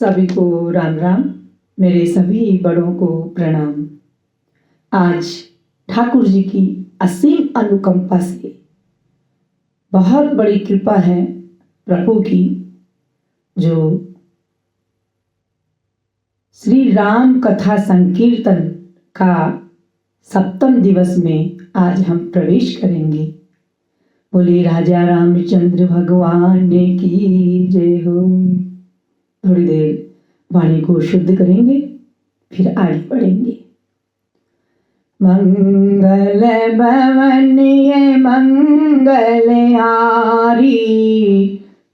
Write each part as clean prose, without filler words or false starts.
सभी को राम राम। मेरे सभी बड़ों को प्रणाम। आज ठाकुर जी की असीम अनुकंपा से बहुत बड़ी कृपा है प्रभु की, जो श्री राम कथा संकीर्तन का 7वें दिवस में आज हम प्रवेश करेंगे। बोले राजा रामचंद्र भगवान की जय हो। थोड़ी देर वाणी को शुद्ध करेंगे, फिर आगे बढ़ेंगे। मंगल भवन ये मंगल हारी,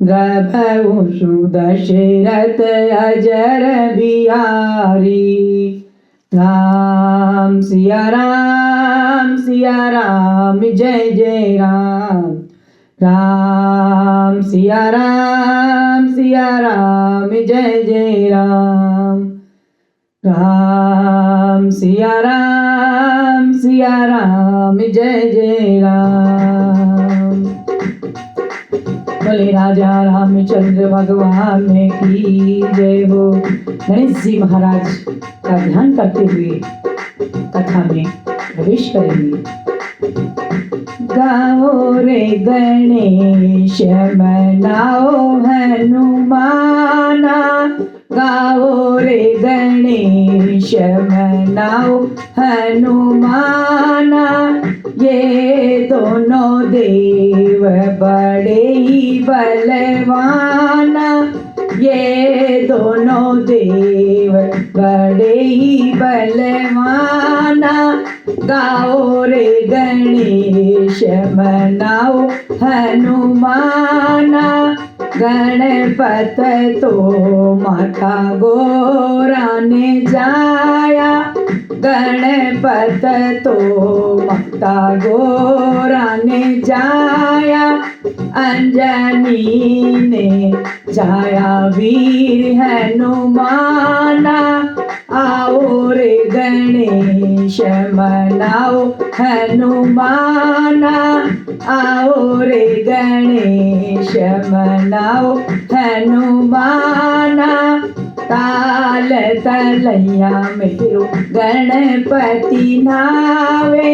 प्रभु सुदशरथ अजर बिहारी। राम सिया राम जय जय राम। राम सिया राम जय जय राम। राम सिया राम जय जय राम। बोले राजा रामचंद्र भगवान की जय हो। गणेश जी महाराज का ध्यान करते हुए कथा में प्रवेश करेंगे। गाओ रे गणेश मनाओ हनुमाना, गाओ रे गणेश मनाओ हनुमाना। ये दोनों देव बड़े ही बलवाना, ये दोनों देव बड़े ही बलवाना। गाओ रे गणेश मनाओ हनुमाना। गणपत तो माता गोरा ने जाया, गणपत तो माता गोरा ने जाया। अंजनी ने जाया वीर हनुमाना। आओ रे गणेश मनाओ हनुमाना, आओ रे गणेश मनाओ हनुमाना। ताल तलैया मेरो गणपति नावे,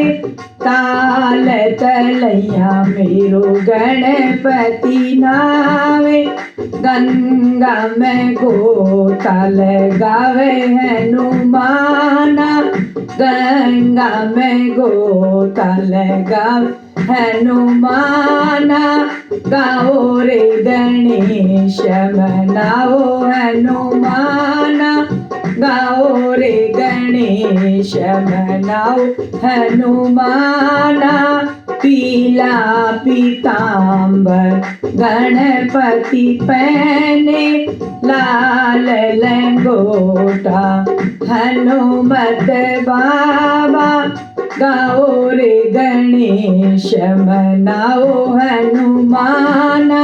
ताल तलैया मेरो गणपति नावे। गंगा में गोता लगावे हनुमाना, गंगा में गोता लगावे हनुमाना। गाओ रे गणेश मनाओ हनुमाना, गाओ रे गणेश मनाओ हनुमाना। पीला पीतांबर गणपति पहने, लाल लंगोटा हनुमत बाबा। गाओ रे गणेश मनाओ हनुमाना,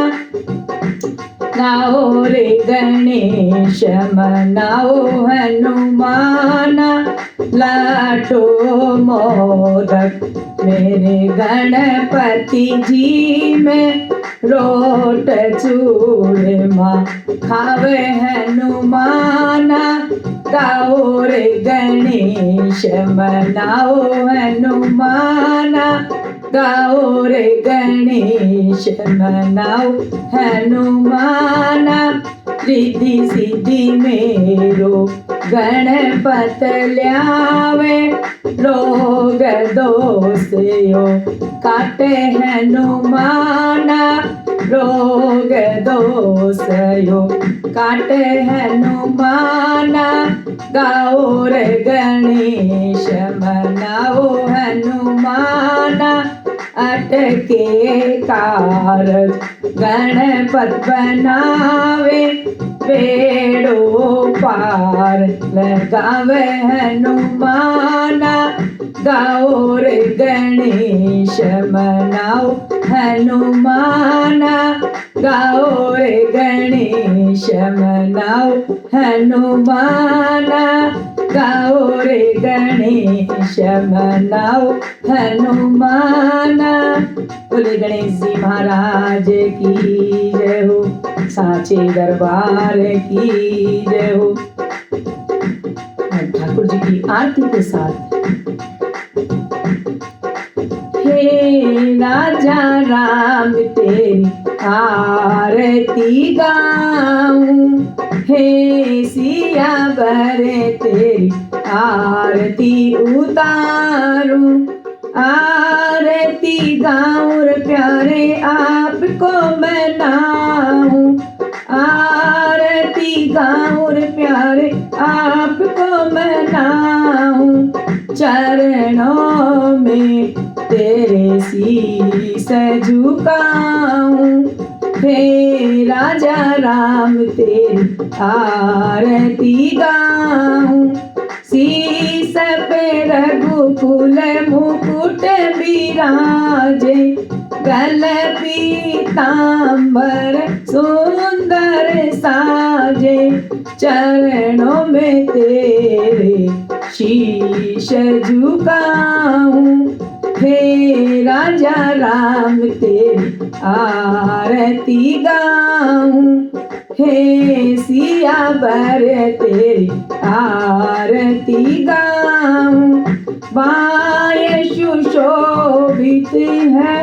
गाओ रे गणेश मनाओ हनुमाना। लाटो मोदक मेरे गणपति जी में, रोट चूरमा खावे हनुमाना। गाओ रे गणेश मनाओ हनुमाना, गाओ रे गणेश मनाओ हनुमाना। रिद्धि सिद्धि मेरो गणपत ल्यावे, रोग दोष यो काटे हनुमाना। रोग दोष यो काटे हनुमाना। गाओ रे गणेश मनाओ हनुमाना। अटके कारज गणपत बनावे, पेड़ों पार लगावे हनुमाना। गाओ रे गणेश मनाओ हनुमाना, गाओ रे गणेश मनाओ हनुमाना। गाओ रे गणेश मनाओ हनुमाना। बोले गणेश जी महाराज की जय हो। साचे दरबार की जय हो। और ठाकुर जी की आरती के साथ हे राजा राम तेरी आरती गाऊं, हे सिया भरे तेरी आरती उतारूं, आरती गाऊं प्यारे आपको मनाऊं, आरती गाऊं प्यारे आपको मनाऊं, चरणों में तेरे शीस झुकाऊं, हे राजा राम तेरी आरती गाऊं, शीस पे रघुकुल मुकुट विराजे, गल पीतांबर सुंदर साजे, चरणों में तेरे शीश झुकाऊं, हे राजा राम तेरी आरती गाऊं, हे सिया बर तेरी आरती गाऊं, बाय सुशोभित है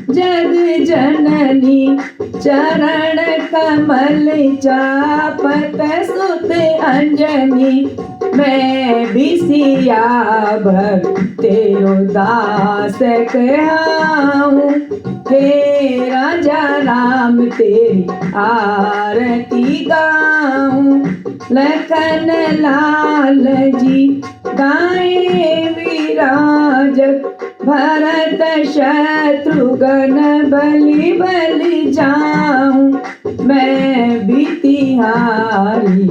जग जननी, चरण कमल चापत सुत अंजनी, मैं भी सिया भर तेरो दास कहाऊं, हे राजा राम तेरी आरती गाऊं, लखन लाल जी गाए विराजत, भरत शत्रुघ्न बलि बलि जाऊं, मैं भी तिहारी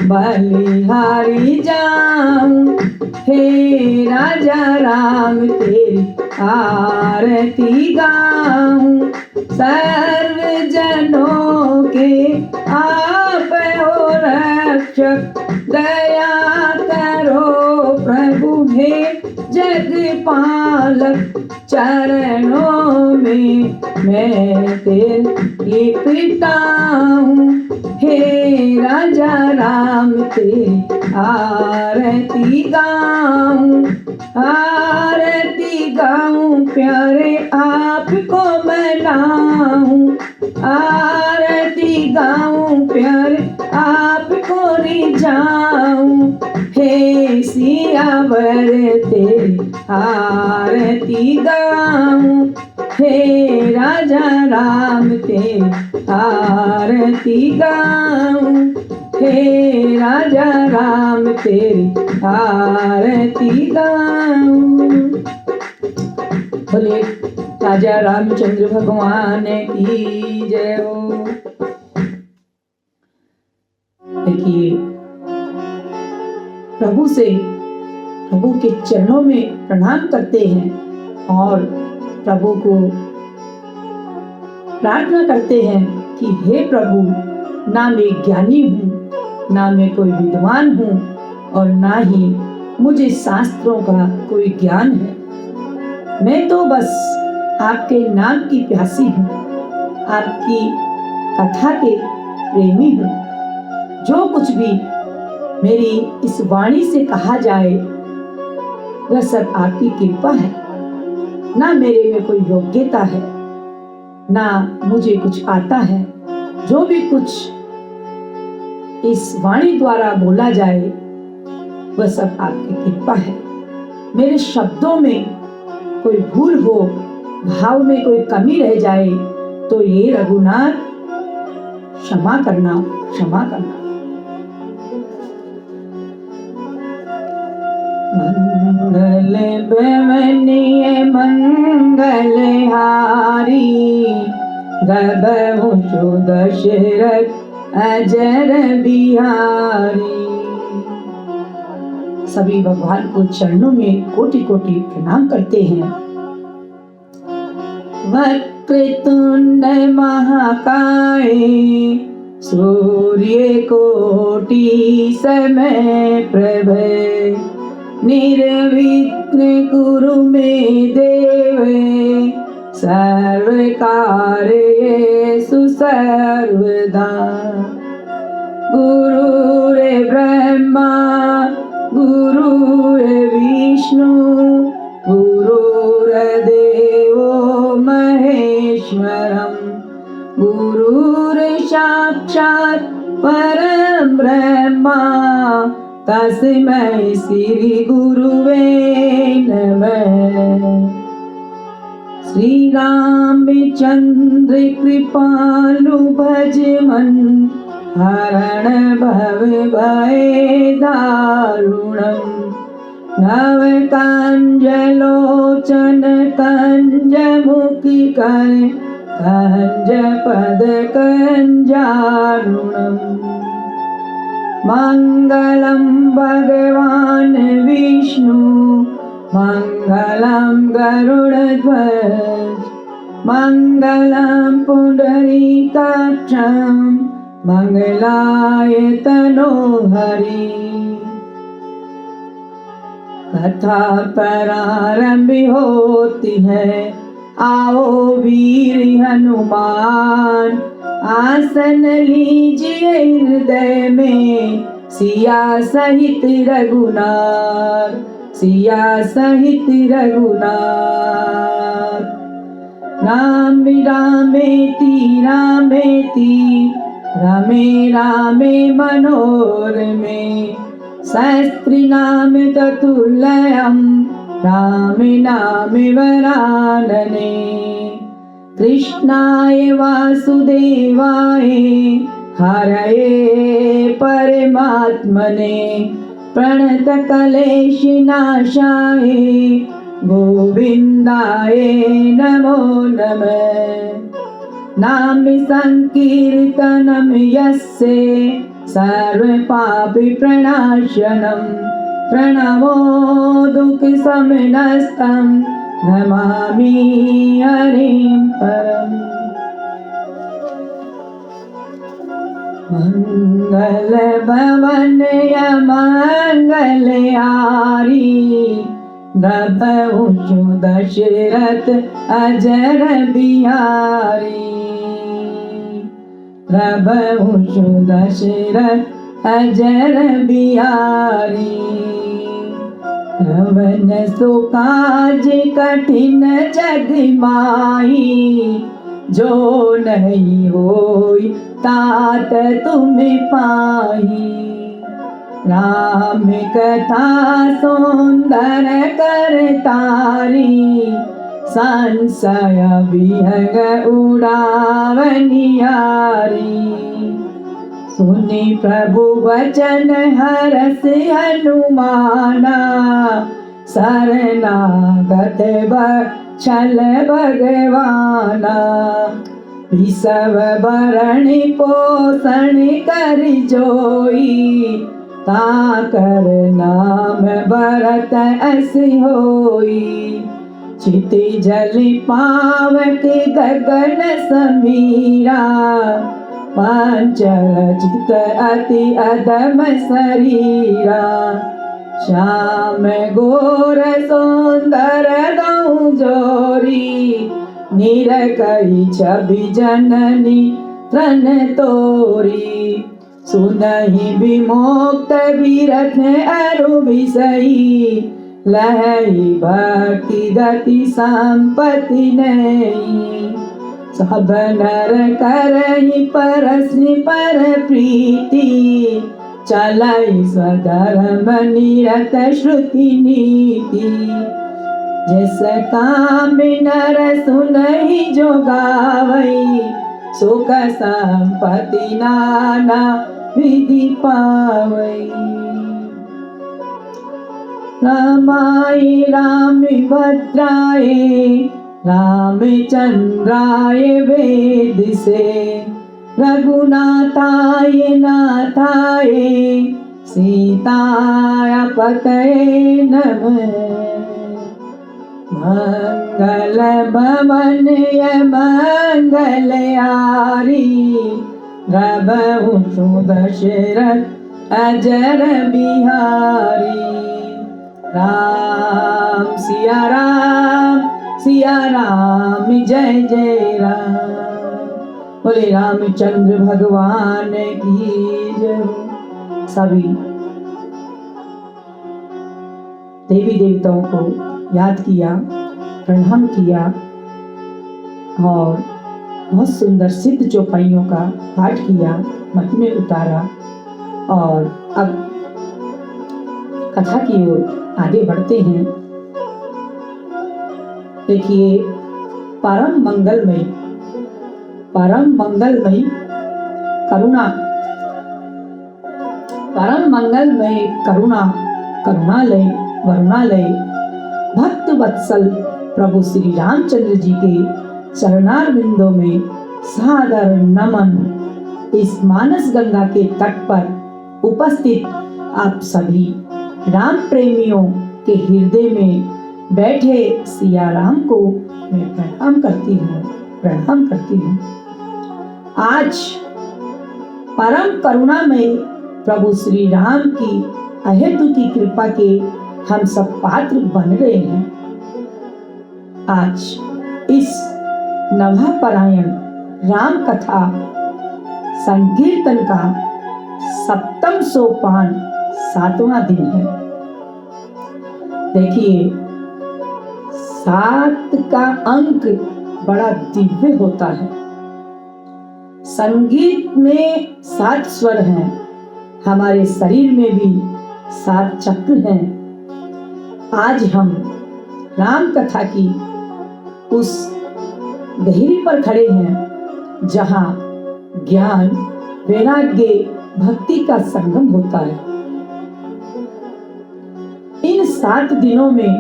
बलिहारी जाऊं, हे राजा राम तेरी आरती गाऊं, सर्व जनों के आप हो रक्षक, दया करो प्रभु हे जग पालक, चरणों में मैं तेरी लिपटाऊं, हे राजा राम तेरी आरती गाऊं, आरती गाऊं प्यारे आपको मनाऊं, आरती गाऊं प्यारे आपको रिझाऊं, हे सियावर तेरी आरती गाऊं, हे राजा राम तेरी आरती गाऊं, हे राजा राम तेरी आरती गाऊं। बोले राजा रामचंद्र भगवान की जय हो। देखिए प्रभु के चरणों में प्रणाम करते हैं और प्रभु को प्रार्थना करते हैं कि हे प्रभु, ना मैं ज्ञानी हूँ, ना मैं कोई विद्वान हूँ और ना ही मुझे शास्त्रों का कोई ज्ञान है, मैं तो बस आपके नाम की प्यासी हूँ, आपकी कथा के प्रेमी हूँ। जो कुछ भी मेरी इस वाणी से कहा जाए वह सब आपकी कृपा है, ना मेरे में कोई योग्यता है, ना मुझे कुछ आता है। जो भी कुछ इस वाणी द्वारा बोला जाए वह सब आपकी कृपा है। मेरे शब्दों में कोई भूल हो, भाव में कोई कमी रह जाए तो ये रघुनाथ क्षमा करना, क्षमा करना। मंगल भवनीय मंगल हारी, गबहु दशरथ अजर बिहारी। सभी भगवान को चरणों में कोटि कोटि प्रणाम करते हैं। वक्रतुंड महाकाय, सूर्य कोटि समय प्रभ, निर्विघ्न कुरु मे देव, सर्वकार्येषु सर्वदा। गुरुर्ब्रह्मा गुरुर्विष्णु गुरुर्देवो महेश्वरम् गुरुर्साक्षात् परं ब्रह्मा तस्मै श्री गुरुवे नमः। श्री रामचंद्र कृपालु भजमन हरण भव भय दारुणम् नव कंजलोचन कंज मुखी कर कंज पद कंजारुणम्। मंगलम भगवान विष्णु मंगलम गरुड़ध्वज मंगलम पुंडरीकाक्षं मंगलाय तनोहरि। कथा प्रारंभ होती है, आओ वीर हनुमान आसन लीजिए हृदय में सिया सहित रघुनाथ सिया सहित रघुनाथ। राम रामेति रामेति रमे रामे मनोरमे शास्त्री नाम ततुल्यं राम नाम वरानने। कृष्णाय वासुदेवाय हरये परमात्मने प्रणतक्लेशनाशाय गोविन्दाय नमो नमः। नाम संकीर्तनं यस्य सर्वपापप्रणाशनं प्रणमो दुःखशमनस्तं नमामि हरिं परम्। मंगल भवन मंगलहारी प्रभु दशरथ अजर बिहारी। प्रभु दशरथ अजर बिहारी। रवन सो काज कठिन जग माही जो नहीं होई तात तुम पाही। राम कथा सुंदर कर तारी संशय विहग उड़ावनियारी। सुनि प्रभु वचन हरस हनुमाना शरणागत छल भगवाना। विषव भरण पोषण कर जोई ताकर नाम भरत अस होई। चिति जल पावक गगन समीरा पंचरचित अति अधम शरीरा। श्याम गोर सुंदर गौ जोरी निरकई छवि जननी त्रन तोरी। सुनहि विमुक्त विरथ अरु विषयी लहई भक्ति गति संपत्ति नहीं। सब नर करहि परस्नि पर प्रीति चलाई स्वधर्म निरत श्रुति नीति। जिस काम नर सुनहि जो गावई सुख संपत्ति नाना विधि पावई। रामाय राम भद्राय रामचंद्राय वेद से रघुनाथाय नाथाय सीताय पतये नमः। मंगल भवन मंगलहारी प्रभु दशरथ अजर बिहारी। राम सिया राम सिया राम जय जय राम। बोले रामचंद्र भगवान की जय हो। सभी देवी देवताओं को याद किया, प्रणाम किया और बहुत सुंदर सिद्ध चौपाइयों का पाठ किया, मन में उतारा और अब कथा की ओर आगे बढ़ते हैं। देखिए, परम मंगलमय करुणा, परम मंगलमय करुणा, करुणालय वरुणालय भक्त वत्सल प्रभु श्री रामचंद्र जी के चरणारविंदों में सादर नमन। इस मानस गंगा के तट पर उपस्थित आप सभी राम प्रेमियों के हृदय में बैठे सिया राम को मैं प्रणाम करती हूँ। आज परम करुणामय प्रभु श्री राम की अहेतु की कृपा के हम सब पात्र बन रहे हैं। आज इस नवापरायण राम कथा संकीर्तन का 7वां सोपान 7वां दिन है। देखिए, 7 का अंक बड़ा दिव्य होता है। संगीत में 7 स्वर हैं, हमारे शरीर में भी 7 चक्र हैं। आज हम राम कथा की उस गहरी पर खड़े हैं जहां ज्ञान, वैराग्य, भक्ति का संगम होता है। इन 7 दिनों में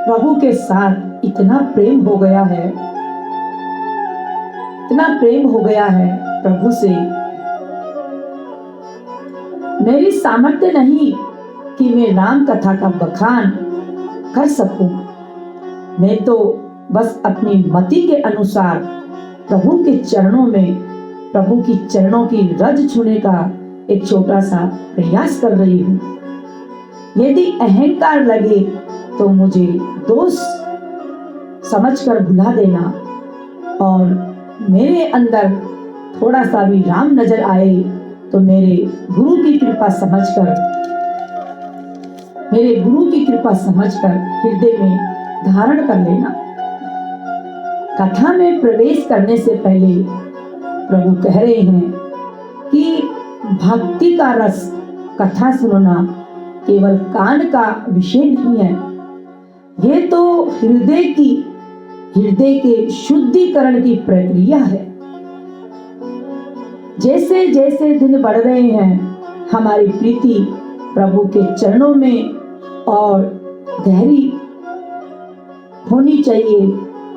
प्रभु के साथ इतना प्रेम हो गया है, इतना प्रेम हो गया है प्रभु से। मेरी सामर्थ्य नहीं कि मैं राम कथा का बखान कर सकूं। मैं तो बस अपनी मति के अनुसार प्रभु के चरणों में, प्रभु की चरणों की रज छूने का एक छोटा सा प्रयास कर रही हूं। यदि अहंकार लगे तो मुझे दोष समझकर भुला देना और मेरे अंदर थोड़ा सा भी राम नजर आए तो मेरे गुरु की कृपा समझकर हृदय में धारण कर लेना। कथा में प्रवेश करने से पहले प्रभु कह रहे हैं कि भक्ति का रस, कथा सुनना केवल कान का विषय नहीं है, ये तो हृदय के शुद्धिकरण की प्रक्रिया है। जैसे जैसे दिन बढ़ रहे हैं, हमारी प्रीति प्रभु के चरणों में और गहरी होनी चाहिए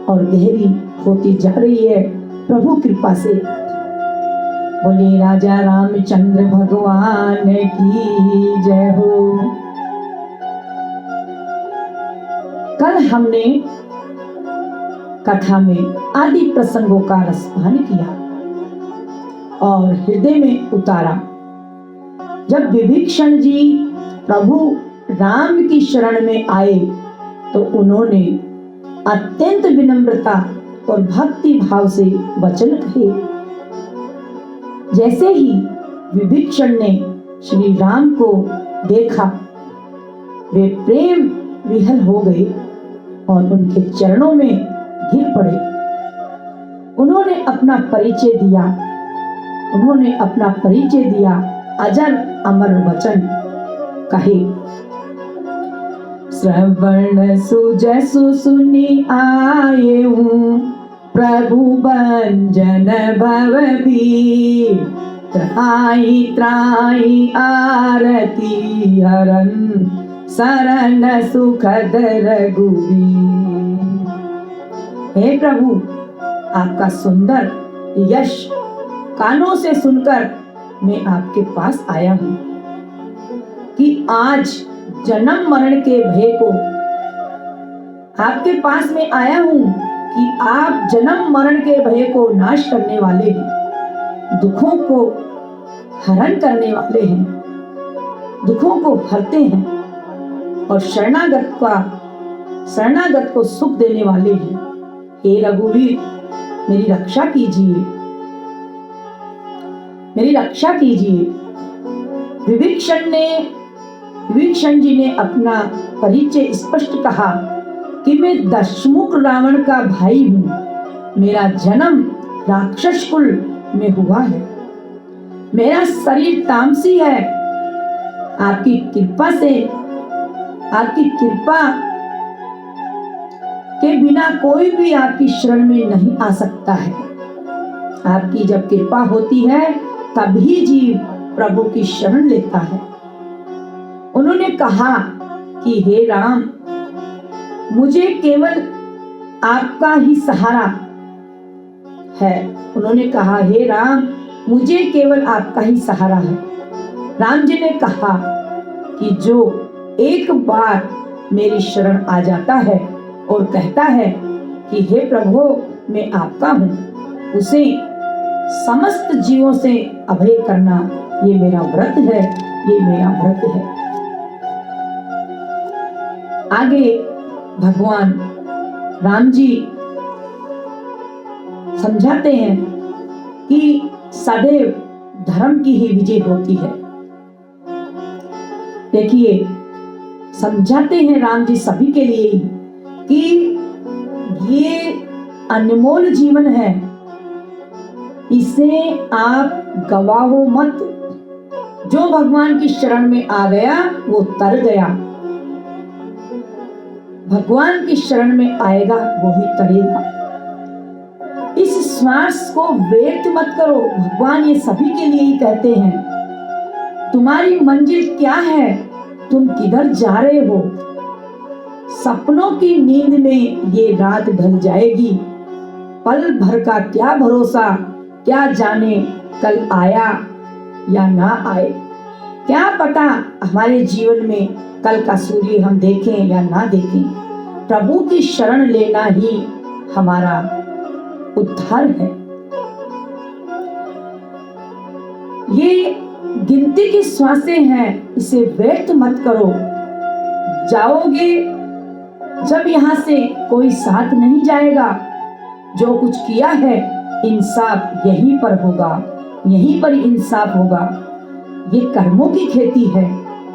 और गहरी होती जा रही है प्रभु कृपा से। बोले राजा रामचंद्र भगवान की जय हो। कल हमने कथा में आदि प्रसंगों का रसपान किया और हृदय में उतारा। जब विभीषण जी प्रभु राम की शरण में आए तो उन्होंने अत्यंत विनम्रता और भक्ति भाव से वचन कहे। जैसे ही विभीषण ने श्री राम को देखा, वे प्रेम विहल हो गए और उनके चरणों में गिर पड़े। उन्होंने अपना परिचय दिया, अजर अमर वचन कहे। श्रवण सुजसु सुनी आए हूँ, प्रभु भंजन भव भी, त्राई त्राई आरती हरन, शरण सुखद रघुवीर। हे प्रभु, आपका सुंदर यश कानों से सुनकर मैं आपके पास आया हूँ कि आज जन्म मरण के भय को, आपके पास में आया हूँ कि आप जन्म मरण के भय को नाश करने वाले हैं, दुखों को हरण करने वाले हैं, दुखों को हरते हैं और शरणागत का शरणागत को सुख देने वाले हैं। हे रघुवीर, मेरी रक्षा कीजिए, मेरी रक्षा कीजिए। विभीषण जी ने अपना परिचय स्पष्ट कहा कि मैं दशमुख रावण का भाई हूं। मेरा जन्म राक्षस कुल में हुआ है। मेरा शरीर तामसी है। आपकी कृपा के बिना कोई भी आपकी शरण में नहीं आ सकता है। आपकी जब कृपा होती है तभी जीव प्रभु की शरण लेता है। उन्होंने कहा कि हे राम, मुझे केवल आपका ही सहारा है। उन्होंने कहा, हे राम, मुझे केवल आपका ही सहारा है। राम जी ने कहा कि जो एक बार मेरी शरण आ जाता है और कहता है कि हे प्रभु, मैं आपका हूं, उसे समस्त जीवों से अभय करना ये मेरा व्रत है, ये मेरा व्रत है। आगे भगवान राम जी समझाते हैं कि सदैव धर्म की ही विजय होती है। देखिए, समझाते हैं राम जी सभी के लिए ही कि ये अनमोल जीवन है, इसे आप गवाहो मत। जो भगवान की शरण में आ गया वो तर गया, भगवान की शरण में आएगा वो ही तरेगा। इस श्वास को व्यर्थ मत करो। भगवान ये सभी के लिए ही कहते हैं। तुम्हारी मंजिल क्या है? तुम किधर जा रहे हो? सपनों की नींद में ये रात ढल जाएगी। पल भर का क्या भरोसा, क्या जाने कल आया या ना आए। क्या पता हमारे जीवन में कल का सूर्य हम देखें या ना देखें। प्रभु की शरण लेना ही हमारा उद्धार है। ये गिनती की श्वासें हैं, इसे व्यर्थ मत करो। जाओगे जब यहाँ से कोई साथ नहीं जाएगा। जो कुछ किया है इंसाफ यहीं पर होगा, यहीं पर इंसाफ होगा। ये कर्मों की खेती है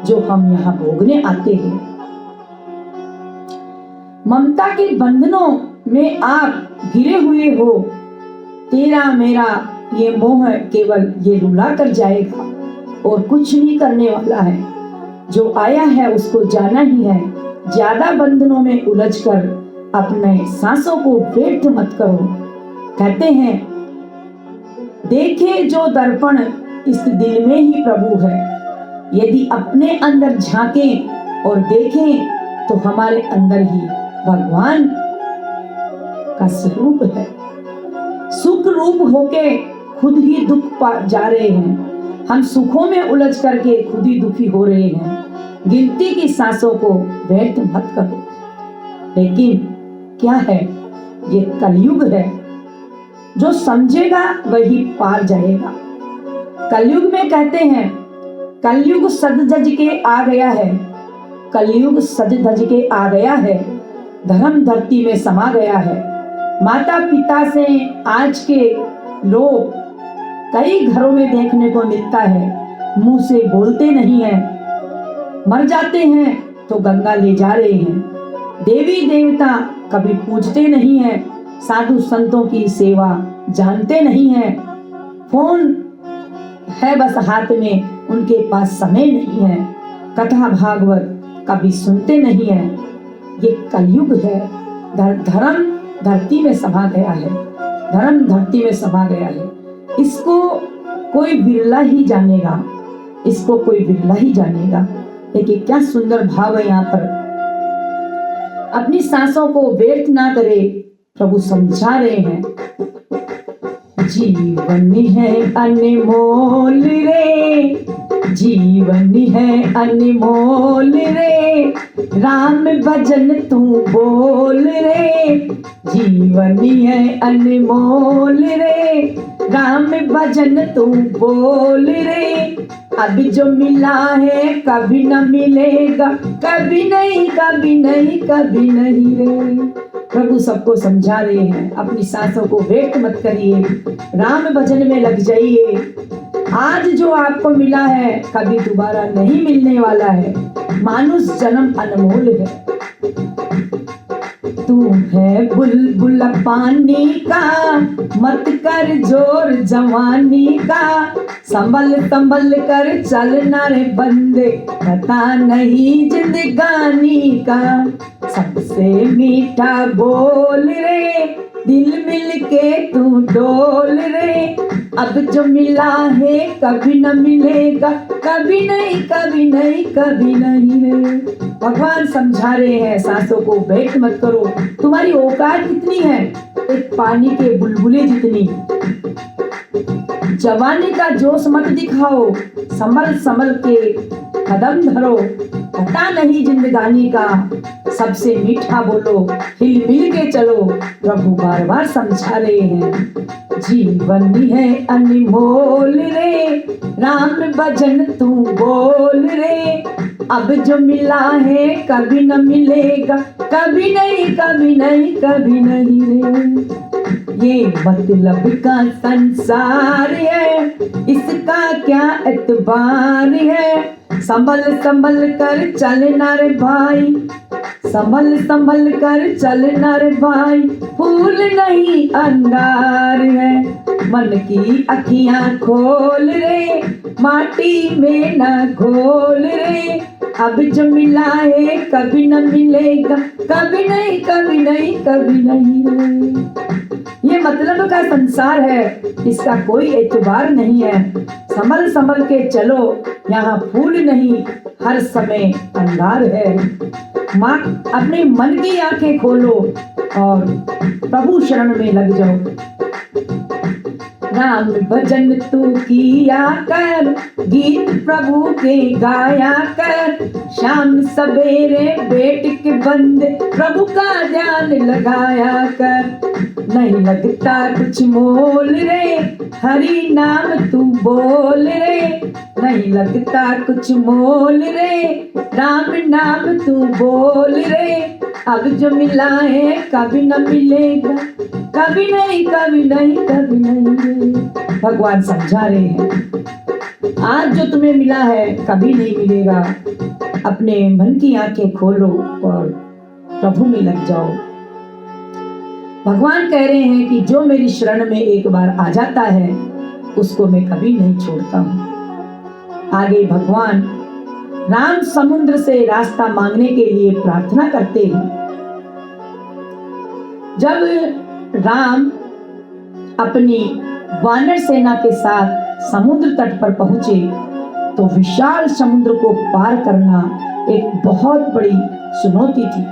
जो हम यहाँ भोगने आते हैं। ममता के बंधनों में आप घिरे हुए हो। तेरा मेरा ये मोह केवल ये रुला कर जाएगा और कुछ नहीं करने वाला है। जो आया है उसको जाना ही है। ज्यादा बंधनों में उलझकर अपने सांसों को व्यर्थ मत करो। कहते हैं, देखे जो दर्पण इस दिल में ही प्रभु है। यदि अपने अंदर झांकें और देखें तो हमारे अंदर ही भगवान का स्वरूप है। सुख रूप होके खुद ही दुख पा जा रहे हैं। हम सुखों में उलझ करके खुद ही दुखी हो रहे हैं। गिनती की सांसों को व्यर्थ मत करो। लेकिन क्या है? ये कलयुग है। जो समझेगा वही पार जाएगा। कलयुग में कहते हैं, कलयुग सज धज के आ गया है। कलयुग सज धज के आ गया है। धर्म धरती में समा गया है। माता पिता से आज के लोग कई घरों में देखने को मिलता है, मुंह से बोलते नहीं है। मर जाते हैं तो गंगा ले जा रहे हैं। देवी देवता कभी पूजते नहीं है। साधु संतों की सेवा जानते नहीं है। फोन है बस हाथ में, उनके पास समय नहीं है। कथा भागवत कभी सुनते नहीं है। ये कलयुग है। धर्म धरती में समा गया है। धर्म धरती में समा गया है। इसको कोई बिरला ही जानेगा। इसको कोई बिरला ही जानेगा। देखिए क्या सुंदर भाव है यहाँ पर। अपनी सांसों को व्यर्थ ना करे, प्रभु समझा रहे हैं। जीवन है अनमोल रे, जीवन है अनमोल रे, राम भजन तू बोल रे। जीवन है अनमोल रे, राम भजन तू बोल रे। अब जो मिला है कभी न मिलेगा, कभी नहीं कभी नहीं कभी नहीं रे। प्रभु सबको समझा रहे हैं, अपनी सांसों को व्यक्त मत करिए, राम भजन में लग जाइए। आज जो आपको मिला है कभी दोबारा नहीं मिलने वाला है। मानुष जन्म अनमोल है। तू है बुलबुल पानी का, मत कर जोर जवानी का, संभल संभल कर चलना रे बंदे, पता नहीं जिंदगानी का। सबसे मीठा बोल रे, दिल मिल के तू डोल रे। अब जो मिला है कभी न मिलेगा, कभी नहीं कभी नहीं कभी नहीं रे। भगवान समझा रहे हैं, सांसों को व्यक्त मत करो। तुम्हारी औकात कितनी है? एक पानी के बुलबुले जितनी। जवानी का जोश मत दिखाओ, संभल संभल के कदम धरो, पता नहीं जिंदगानी का। सबसे मीठा बोलो, हिल मिल के चलो। प्रभु बार बार समझा रहे हैं, जीवन है अनमोल रे, राम भजन तू बोल रे। अब जो मिला है कभी न मिलेगा, कभी नहीं कभी नहीं कभी नहीं रे। ये मतलब का संसार है, इसका क्या एतबार है। संभल संभल कर चलना रे भाई, संभल संभल कर चलना रे भाई। फूल नहीं अंगार है, मन की अखियां खोल रे, माटी में न घोल रे। अब जो मिला है कभी न मिलेगा, कभी नहीं कभी नहीं कभी नहीं रे। ये मतलब का संसार है, इसका कोई एतबार नहीं है। संभल संभल के चलो, यहाँ फूल नहीं हर समय अंगार है। माँ अपने मन की आंखें खोलो और प्रभु शरण में लग जाओ। राम भजन तू किया कर, गीत प्रभु के गाया कर। शाम सवेरे बैठ के बंदे प्रभु का ध्यान लगाया कर। नहीं लगता कुछ मोल रे, हरि नाम तू बोल रे। नहीं लगता कुछ मोल रे, राम नाम तू बोल रे। अब जो मिला है कभी न मिलेगा, कभी नहीं कभी नहीं कभी नहीं। भगवान समझा रहे हैं, आज जो तुम्हें मिला है कभी नहीं मिलेगा। अपने मन की आंखें खोलो और प्रभु में लग जाओ। भगवान कह रहे हैं कि जो मेरी शरण में एक बार आ जाता है उसको मैं कभी नहीं छोड़ता हूँ। आगे भगवान राम समुद्र से रास्ता मांगने के लिए प्रार्थना करते हैं। जब राम अपनी वानर सेना के साथ समुद्र तट पर पहुंचे तो विशाल समुद्र को पार करना एक बहुत बड़ी चुनौती थी।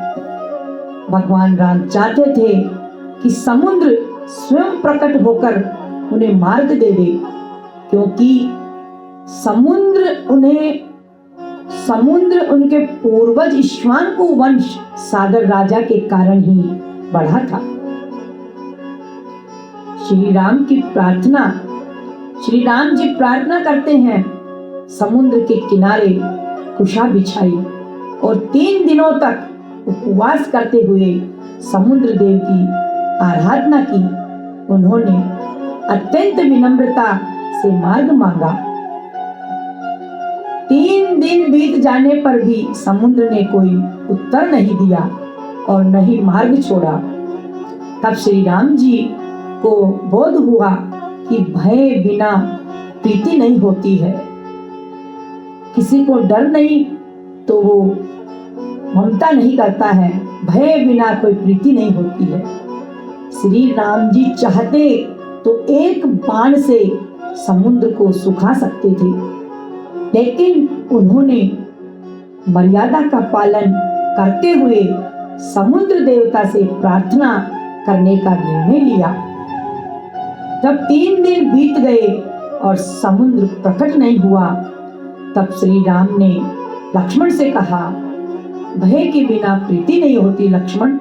भगवान राम चाहते थे कि समुद्र स्वयं प्रकट होकर उन्हें मार्ग दे दे, क्योंकि समुद्र उनके पूर्वज इक्ष्वाकु वंश सागर राजा के कारण ही बढ़ा था। श्री राम की प्रार्थना, श्री राम जी प्रार्थना करते हैं, समुद्र के किनारे कुशा बिछाई और 3 दिनों तक उपवास करते हुए समुद्र देव की आराधना की। उन्होंने अत्यंत विनम्रता से मार्ग मांगा। 3 दिन बीत जाने पर भी समुद्र ने कोई उत्तर नहीं दिया और न ही मार्ग छोड़ा। तब श्री राम जी को बोध हुआ कि भय बिना प्रीति नहीं होती है। किसी को डर नहीं तो वो ममता नहीं करता है, भय बिना कोई प्रीति नहीं होती है। श्री राम जी चाहते तो एक बाण से समुद्र को सुखा सकते थे, लेकिन उन्होंने मर्यादा का पालन करते हुए समुद्र देवता से प्रार्थना करने का निर्णय लिया। जब 3 दिन बीत गए और समुद्र प्रकट नहीं हुआ, तब श्री राम ने लक्ष्मण से कहा, भय के बिना प्रीति नहीं होती लक्ष्मण।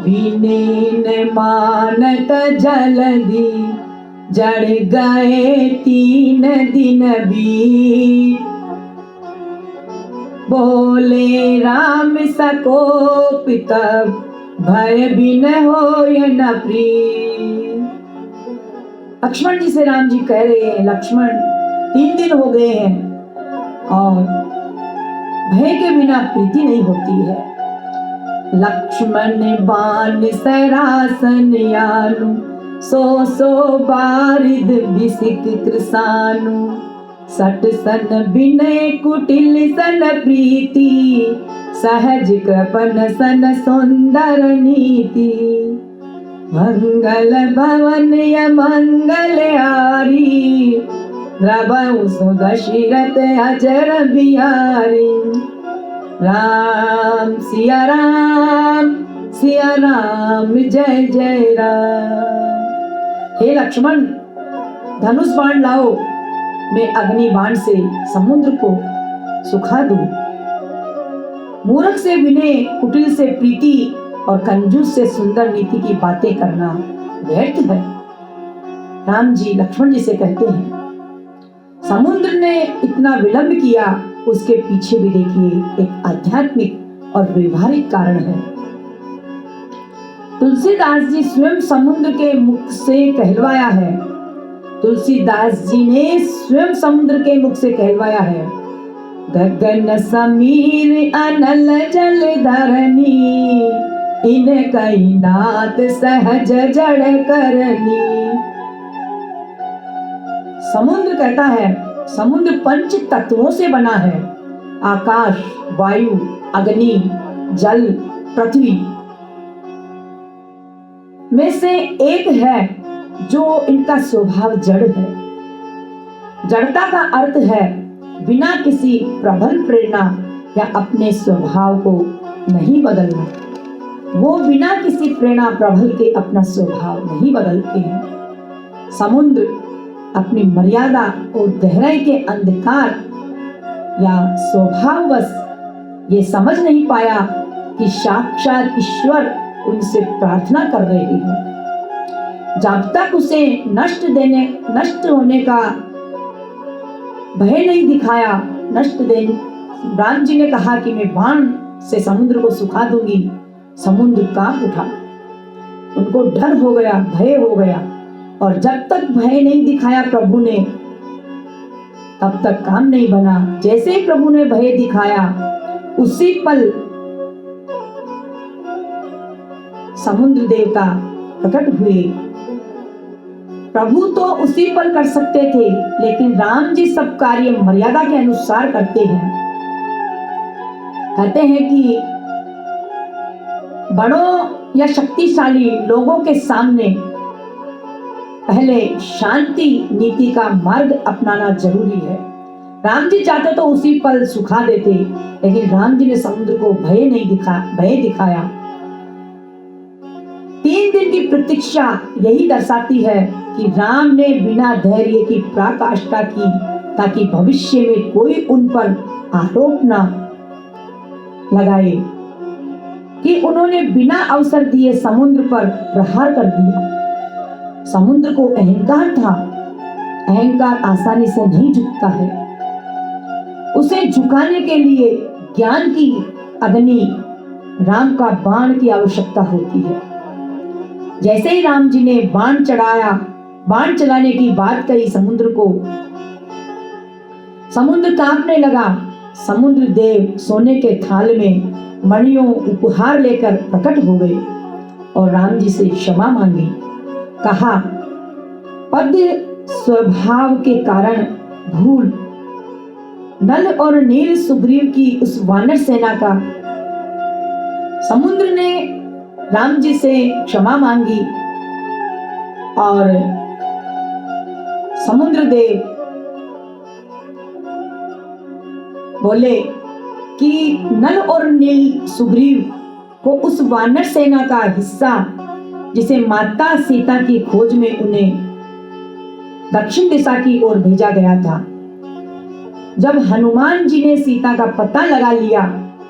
विनीन मानत जलधि जड़ गए 3 दिन बीत, बोले राम सको पितब, भय बिन होय न प्रीत। लक्ष्मण जी से राम जी कह रहे हैं, लक्ष्मण 3 दिन हो गए हैं और भय के बिना प्रीति नहीं होती है। लक्ष्मण बाण सरासन यानु, सो बारिद बिसिक कृसानु, सट सन विनय कुटिल सन प्रीति, सहज कृपन सन सुंदर नीति। मंगल भवन य मंगल आरी, रबउ सुदशरथ अजर बिहारी। राम सिया राम जय जय राम। हे लक्ष्मण, धनुष बाण लाओ, मैं अग्नि बाण से समुद्र को सुखा दूं। मूर्ख से विनय, कुटिल से प्रीति और कंजूस से सुंदर नीति की बातें करना व्यर्थ है। राम जी लक्ष्मण जी से कहते हैं, समुद्र ने इतना विलंब किया, उसके पीछे भी देखिए एक आध्यात्मिक और व्यवहारिक कारण है। तुलसीदास जी स्वयं समुद्र के मुख से कहलवाया है। तुलसीदास जी ने स्वयं समुद्र के मुख से कहलवाया है, गगन समीर अनल जल धरनी, इन कई नाथ सहज जड़ करनी। समुद्र कहता है, समुद्र 5 तत्वों से बना है, आकाश, वायु, अग्नि, जल, पृथ्वी में से एक है जो इनका स्वभाव जड़ है। जड़ता का अर्थ है बिना किसी प्रबल प्रेरणा या अपने स्वभाव को नहीं बदलना। वो बिना किसी प्रेरणा प्रबल के अपना स्वभाव नहीं बदलते हैं। समुद्र अपनी मर्यादा और गहराई के अंधकार या स्वभाववश ये समझ नहीं पाया कि साक्षात ईश्वर उनसे प्रार्थना कर रहे हैं। जब तक उसे नष्ट होने का भय नहीं दिखाया, राम जी ने कहा कि मैं बाण से समुद्र को सुखा दूंगी। समुद्र कांप उठा, उनको डर हो गया, भय हो गया, और जब तक भय नहीं दिखाया प्रभु ने, तब तक काम नहीं बना। जैसे ही प्रभु ने भय दिखाया, उसी पल समुद्र देवता प्रकट हुए। प्रभु तो उसी पल कर सकते थे, लेकिन राम जी सब कार्य मर्यादा के अनुसार करते हैं। कहते हैं कि बड़ों या शक्तिशाली लोगों के सामने पहले शांति नीति का मार्ग अपनाना जरूरी है। राम जी चाहते तो उसी पल सुखा देते, लेकिन राम जी ने समुद्र को भय दिखाया। 3 दिन की प्रतीक्षा यही दर्शाती है कि राम ने बिना धैर्य की पराकाष्ठा की, ताकि भविष्य में कोई उन पर आरोप न लगाए कि उन्होंने बिना अवसर दिए समुद्र पर प्रहार कर दिया। समुद्र को अहंकार था। अहंकार आसानी से नहीं झुकता है। उसे झुकाने के लिए ज्ञान की अग्नि, राम का बाण की आवश्यकता होती है। जैसे ही राम जी ने बाण चलाने की बात कही समुद्र को, समुद्र कांपने लगा। समुद्र देव सोने के थाल में मणियों उपहार लेकर प्रकट हो गए और राम जी से क्षमा मांगी। कहा, पद स्वभाव के कारण भूल नल और नील सुग्रीव की उस वानर सेना का। समुद्र ने राम जी से क्षमा मांगी और समुद्र देव बोले कि नल और नील सुग्रीव को उस वानर सेना का हिस्सा, जिसे माता सीता की खोज में उन्हें दक्षिण दिशा की ओर भेजा गया था। जब हनुमान जी ने सीता का पता लगा लिया,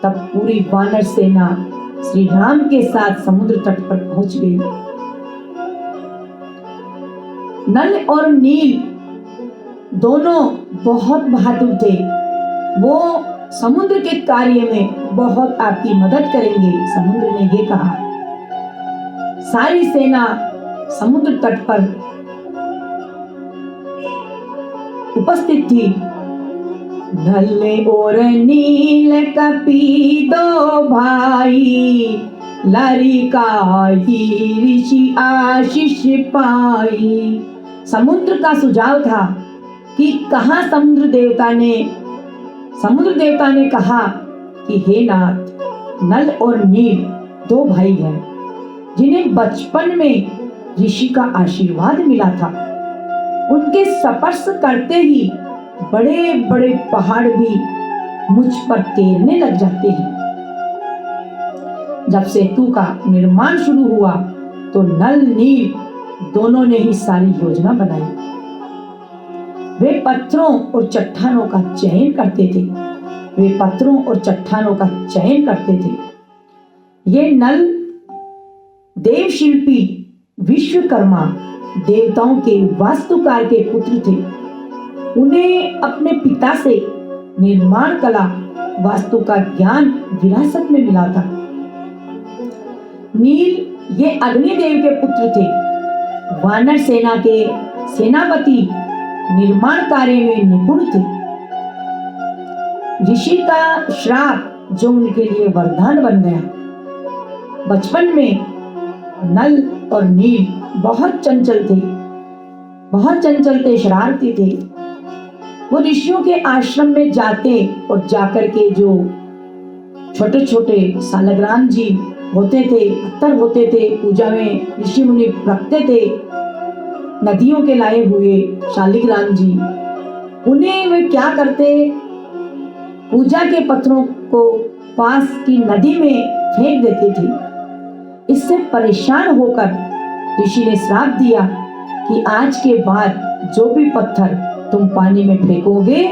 तब पूरी वानर सेना श्री राम के साथ समुद्र तट पर पहुंच गई। नल और नील दोनों बहुत बहादुर थे। वो समुद्र के कार्य में बहुत आपकी मदद करेंगे। समुद्र ने ये कहा। सारी सेना समुद्र तट पर उपस्थित थी। नल और नील कपी दो भाई, लरिकाई ऋषि आशीष पाई। समुद्र का सुझाव था कि कहा समुद्र देवता ने कहा कि हे नाथ, नल और नील दो भाई हैं जिन्हें बचपन में ऋषि का आशीर्वाद मिला था। उनके स्पर्श करते ही बड़े बड़े पहाड़ भी मुझ पर तैरने लग जाते हैं। जब सेतु का निर्माण शुरू हुआ तो नल नील दोनों ने ही सारी योजना बनाई। वे पत्थरों और चट्टानों का चयन करते थे। ये नल देवशिल्पी विश्वकर्मा देवताओं के वास्तुकार के पुत्र थे। उन्हें अपने पिता से निर्माण कला वास्तु का ज्ञान विरासत में मिला था। नील ये अग्निदेव के पुत्र थे। वानर सेना के सेनापति निर्माण कार्य में निपुण थे। ऋषि का श्राप जो उनके लिए वरदान बन गया। बचपन में नल और नील बहुत चंचल थे, शरारती थे। वो ऋषियों के आश्रम में जाते और जाकर के जो छोटे छोटे सालग्राम जी होते थे, पत्थर होते थे, पूजा में ऋषि मुनि रखते थे, नदियों के लाए हुए शालिग्राम जी, उन्हें वे क्या करते, पूजा के पत्थरों को पास की नदी में फेंक देते थे। इससे परेशान होकर ऋषि ने श्राप दिया कि आज के बाद जो भी पत्थर तुम पानी में फेंकोगे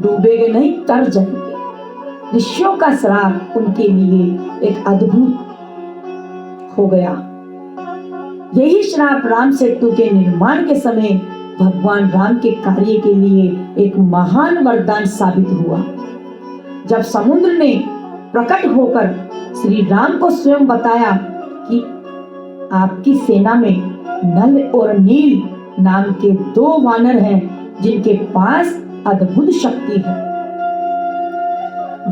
डूबेगे नहीं, तर जाएंगे। ऋषियों का श्राप उनके लिए एक अद्भुत हो गया। यही श्राप राम सेतु के निर्माण के समय भगवान राम के कार्य के लिए एक महान वरदान साबित हुआ। जब समुद्र ने प्रकट होकर श्री राम को स्वयं बताया कि आपकी सेना में नल और नील नाम के दो वानर हैं जिनके पास अद्भुत शक्ति है।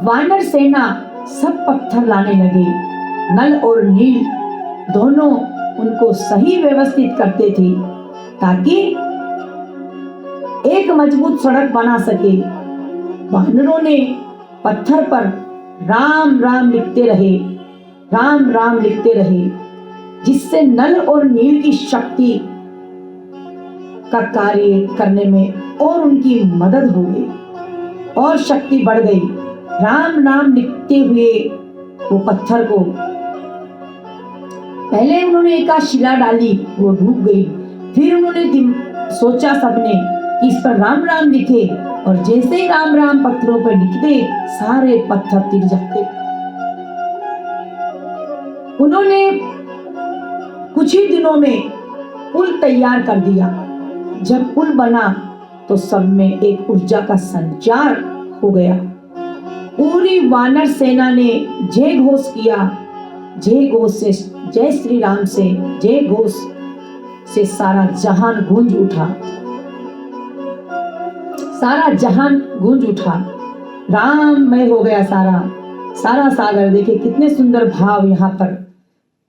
वानर सेना सब पत्थर लाने लगे। नल और नील दोनों उनको सही व्यवस्थित करते थे ताकि एक मजबूत सड़क बना सके। वानरों ने पत्थर पर राम राम लिखते रहे, जिससे नल और नील की शक्ति का कार्य करने में और उनकी मदद हो गई और शक्ति बढ़ गई। राम नाम लिखते हुए वो पत्थर को पहले उन्होंने एक शिला डाली, वो डूब गई। फिर उन्होंने सोचा सबने कि इस पर राम राम लिखे, और जैसे ही राम राम पत्थरों पर लिखते सारे पत्थर तिर जाते। उन्होंने कुछ ही दिनों में पुल तैयार कर दिया। जब पुल बना तो सब में एक ऊर्जा का संचार हो गया। पूरी वानर सेना ने जय घोष किया। जय घोष से, जय श्री राम से, जय घोष से सारा जहान गूंज उठा। राममय हो गया सारा सागर। देखिए कितने सुंदर भाव यहाँ पर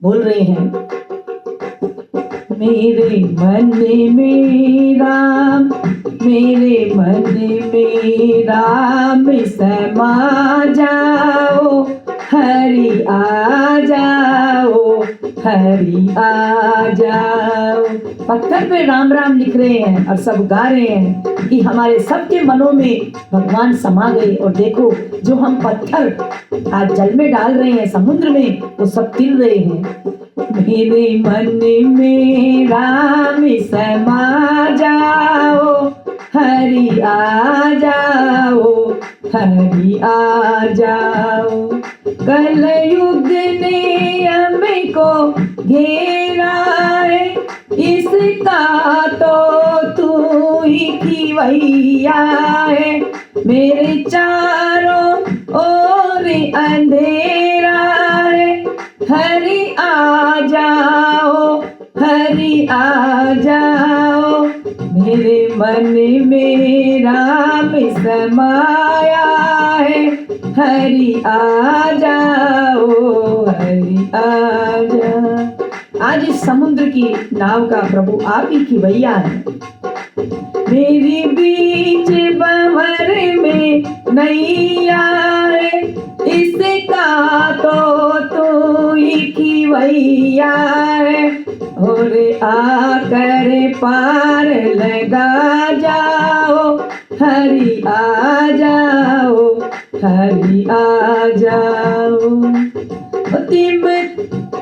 बोल रहे हैं। मेरे मन में राम, मेरे मन में राम समा जाओ, हरि आ जाओ, हरि आ जाओ। पत्थर पे राम राम लिख रहे हैं और सब गा रहे हैं कि हमारे सबके मनों में भगवान समा गए। और देखो जो हम पत्थर आज जल में डाल रहे हैं, समुद्र में, वो सब तिल रहे हैं। मेरे मन में राम समा जाओ, हरि आ जाओ, हरि आ जाओ। कलयुग ने हमको घेरा है, इसका तो तू ही खिवैया है, मेरे चारों ओर अंधेरा है। हरि आ जाओ, हरि आ जाओ, मेरे मन में राम समाया है। हरि आ जाओ, हरि आ जाओ। आज इस समुद्र की नाव का प्रभु आप ही खिवैया है। मेरी बीच भंवर में नैया है, इसका तो तू ही खिवैया है। और आकर पार लगा जाओ, हरि आ जाओ, हरि आ जाओ।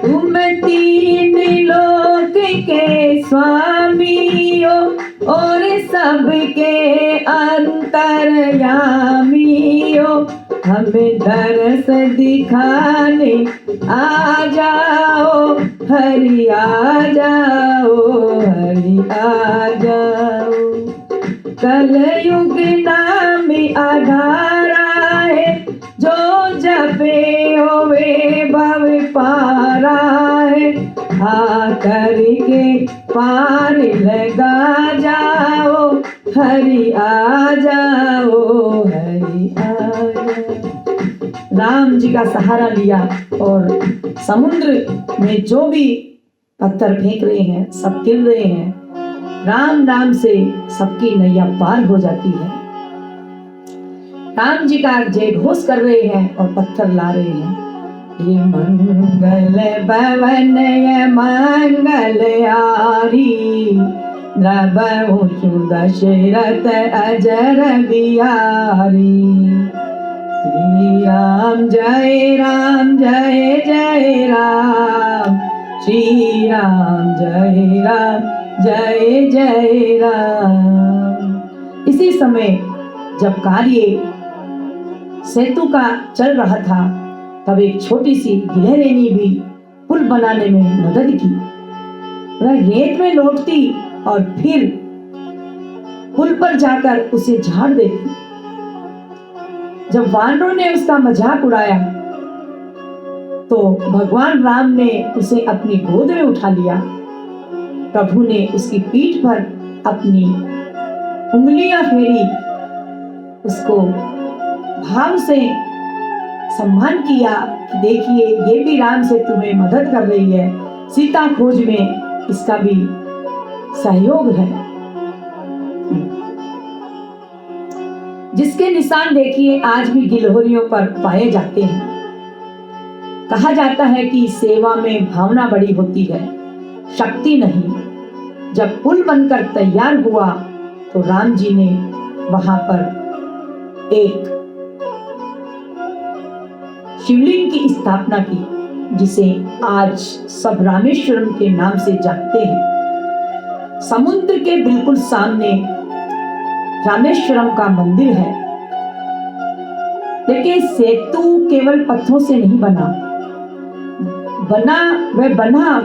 तुम तीन लोक के स्वामी हो और सबके अंतर्यामी हो। हमें दरस दिखाने आ जाओ, हरि आ जाओ, हरि आ जाओ। कलयुग नाम आधारा है, जो जपे होवे भव पारा है। आकर के पार लगा जाओ, हरि आ जाओ, हरि आ जाओ। राम जी का सहारा लिया और समुद्र में जो भी पत्थर फेंक रहे हैं सब गिर रहे हैं। राम नाम से सबकी नैया पार हो जाती है। राम जी का जय घोष कर रहे हैं और पत्थर ला रहे हैं। ये मंगल भवन ये मंगल आरी, द्रवहु दशरथ अजर बिहारी। श्री राम जय राम, जय जय राम, श्री राम जय राम, जय जय राम। इसी समय जब कार्य सेतु का चल रहा था, तब एक छोटी सी गिलहरियानी भी पुल बनाने में मदद की। वह रेत में लौटती और फिर पुल पर जाकर उसे झाड़ देती। जब वानरों ने उसका मजाक उड़ाया तो भगवान राम ने उसे अपनी गोद में उठा लिया। प्रभु ने उसकी पीठ पर अपनी उंगलियां फेरी, उसको भाव से सम्मान किया कि देखिए ये भी राम से तुम्हें मदद कर रही है, सीता खोज में इसका भी सहयोग है। जिसके निशान देखिए आज भी गिलहरियों पर पाए जाते हैं। कहा जाता है कि सेवा में भावना बड़ी होती है, शक्ति नहीं। जब पुल बनकर तैयार हुआ तो राम जी ने वहां पर एक शिवलिंग की स्थापना की, जिसे आज सब रामेश्वरम के नाम से जानते हैं। समुद्र के बिल्कुल सामने रामेश्वरम का मंदिर है। देखिए सेतु केवल पत्थरों से नहीं बना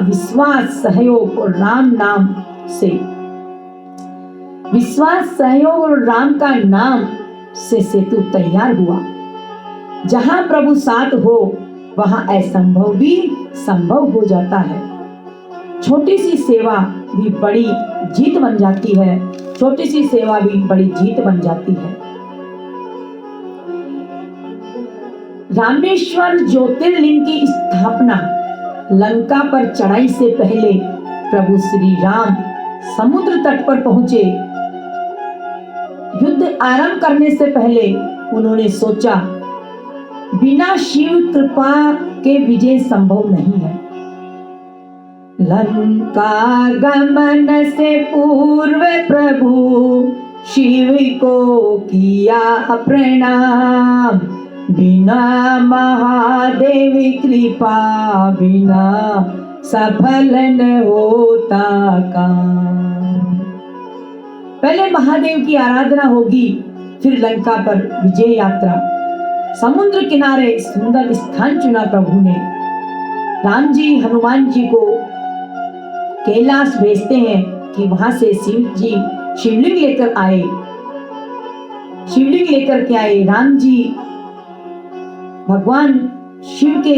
विश्वास, सहयोग और राम नाम से। विश्वास, सहयोग और राम का नाम से सेतु तैयार हुआ। जहां प्रभु साथ हो वहां असंभव भी संभव हो जाता है। छोटी सी सेवा भी बड़ी जीत बन जाती है, छोटी सी सेवा भी बड़ी जीत बन जाती है। रामेश्वर ज्योतिर्लिंग की स्थापना लंका पर चढ़ाई से पहले प्रभु श्री राम समुद्र तट पर पहुंचे। युद्ध आरंभ करने से पहले उन्होंने सोचा, बिना शिव कृपा के विजय संभव नहीं है। लंका गमन से पूर्व प्रभु शिव को किया प्रणाम। बिना महादेव कृपा बिना सफल न होता काम। पहले महादेव की आराधना होगी, फिर लंका पर विजय यात्रा। समुद्र किनारे सुंदर स्थान चुना प्रभु ने। राम जी हनुमान जी को कैलाश भेजते हैं कि वहां से शिव जी शिवलिंग लेकर आए। शिवलिंग लेकर के आए। राम जी भगवान शिव के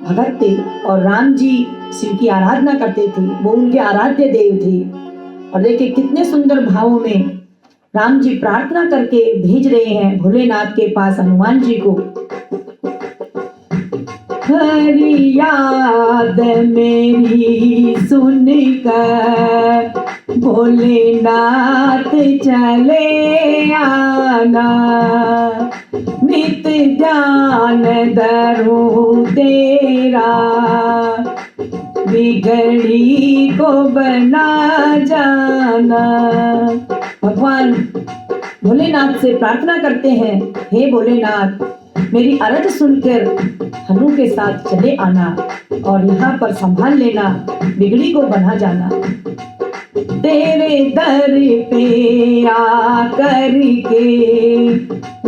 भगत थे और राम जी शिव की आराधना करते थे, वो उनके आराध्य देव थे। और देखिए कितने सुंदर भावों में राम जी प्रार्थना करके भेज रहे हैं भोलेनाथ के पास हनुमान जी को। फरियाद मेरी सुनकर भोलेनाथ चले आना, नित ध्यान धरूं तेरा, बिगड़ी को बना जाना। भगवान भोलेनाथ से प्रार्थना करते हैं, हे भोलेनाथ मेरी अरज सुनकर हनु के साथ चले आना और यहाँ पर संभाल लेना, बिगड़ी को बना जाना। तेरे दर पे आकर के